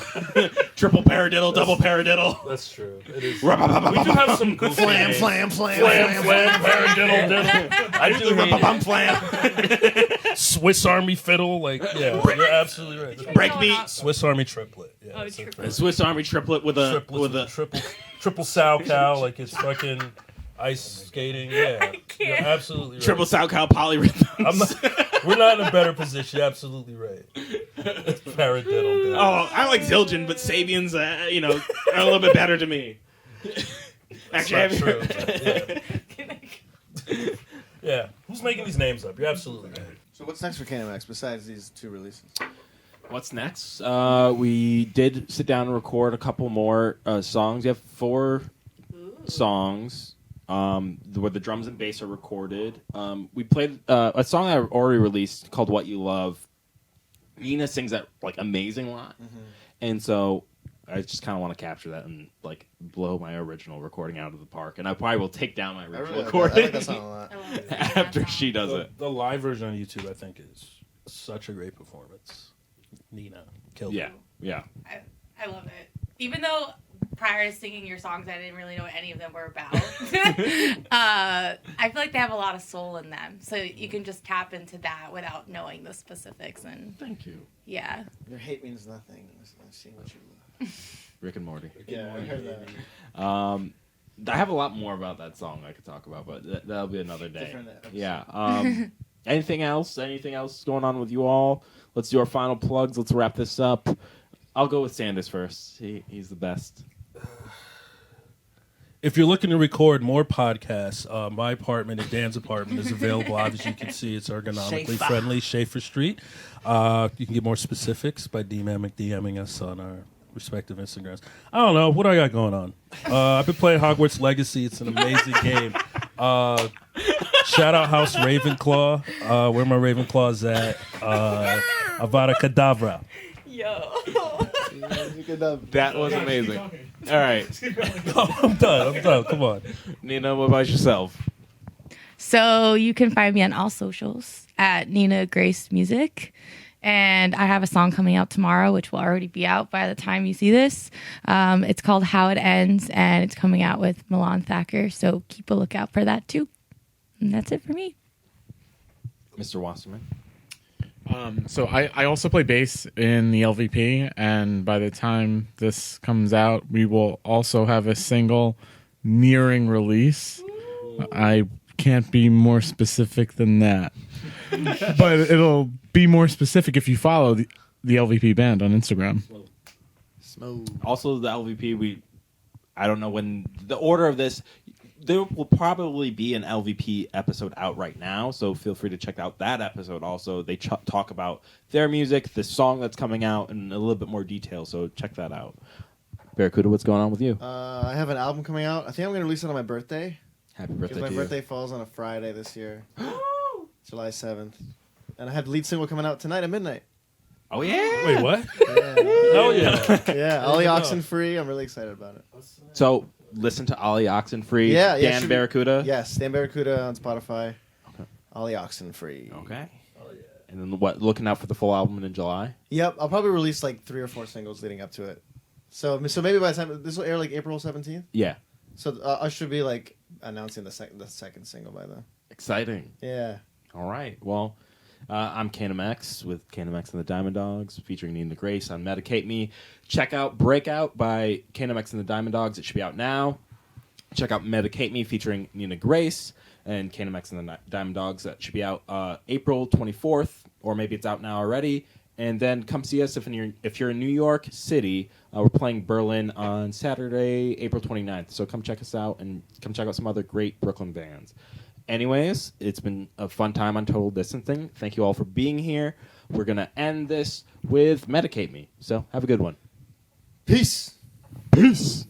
triple paradiddle, double paradiddle. That's true. It is. We do have some goofy names. flam, Paradiddle, diddle. I do hate flam. Swiss Army fiddle. Like, yeah, you're absolutely right. Breakbeat. Swiss Army triplet. Yeah, Oh, that's triplet. A Swiss Army triplet with a triple sow cow, like it's fucking ice skating. Yeah, you're absolutely right. triple sow cow polyrhythms. We're not in a better position. You're absolutely right. Paradiddle. Oh, I like Zildjian, but Sabians, are a little bit better to me. That's Actually, not true. Yeah. Who's making these names up? You're absolutely right. So what's next for Kanem X besides these two releases? What's next? We did sit down and record a couple more songs. We have 4 songs where the drums and bass are recorded. We played a song that I already released called "What You Love." Nina sings that like amazing lot, and so I just kind of want to capture that and like blow my original recording out of the park. And I probably will take down my original recording I like that song a lot. after she does it. The live version on YouTube, I think, is such a great performance. Nina killed it. Yeah. I love it. Even though prior to singing your songs, I didn't really know what any of them were about. I feel like they have a lot of soul in them, so you can just tap into that without knowing the specifics. And Thank you. yeah, Your hate means nothing. I've seen what you Rick and Morty. Yeah, I heard that. I have a lot more about that song I could talk about, but that'll be another day. Different episode. Yeah. Anything else? Anything else going on with you all? Let's do our final plugs. Let's wrap this up. I'll go with Sanders first. He's the best. If you're looking to record more podcasts, my apartment and Dan's apartment is available. Obviously, you can see it's ergonomically friendly, Schaefer Street. You can get more specifics by DMing us on our respective Instagrams. I don't know. What do I got going on? I've been playing Hogwarts Legacy. It's an amazing game. Shout out House Ravenclaw. Where my Ravenclaws at? Avada Kedavra. yo. That was amazing. All right. I'm done. Come on. Nina, what about yourself? So you can find me on all socials at Nina Grace Music. And I have a song coming out tomorrow, which will already be out by the time you see this. It's called How It Ends, and it's coming out with Milan Thacker. So keep a lookout for that, too. And that's it for me. Mr. Wasserman. So I also play bass in the LVP, and by the time this comes out, we will also have a single nearing release. I can't be more specific than that. But it'll be more specific if you follow the LVP band on Instagram. Also, the LVP, I don't know when the order of this. There will probably be an LVP episode out right now, so feel free to check out that episode. Also, they talk about their music, the song that's coming out, and a little bit more detail. So check that out. Barracuda, what's going on with you? I have an album coming out. I think I'm going to release it on my birthday. Happy birthday! Because to my birthday falls on a Friday this year, July 7th, and I have the lead single coming out tonight at midnight. Oh yeah! Wait, what? Yeah, Oh yeah. yeah, Ollie Oxenfree. I'm really excited about it. So listen to Ollie Oxenfree. Yeah, Dan should- Barracuda. Yes, Dan Barracuda on Spotify. Okay. Ollie Oxenfree. Okay. And then what? Looking out for the full album in July. Yep, I'll probably release like 3 or 4 singles leading up to it. So maybe by the time this will air like April 17th. Yeah. So I should be like announcing the second single by then. Exciting. Yeah. All right. Well, I'm Kanem X with Kanem X and the Diamond Dogs, featuring Nina Grace on Medicate Me. Check out Breakout by Kanem X and the Diamond Dogs. It should be out now. Check out Medicate Me featuring Nina Grace and Kanem X and the Diamond Dogs. That should be out April 24th, or maybe it's out now already. And then come see us if you're in New York City. We're playing Berlin on Saturday, April 29th. So come check us out and come check out some other great Brooklyn bands. Anyways, it's been a fun time on Total Distancing. Thank you all for being here. We're going to end this with Medicate Me. So have a good one. Peace. Peace.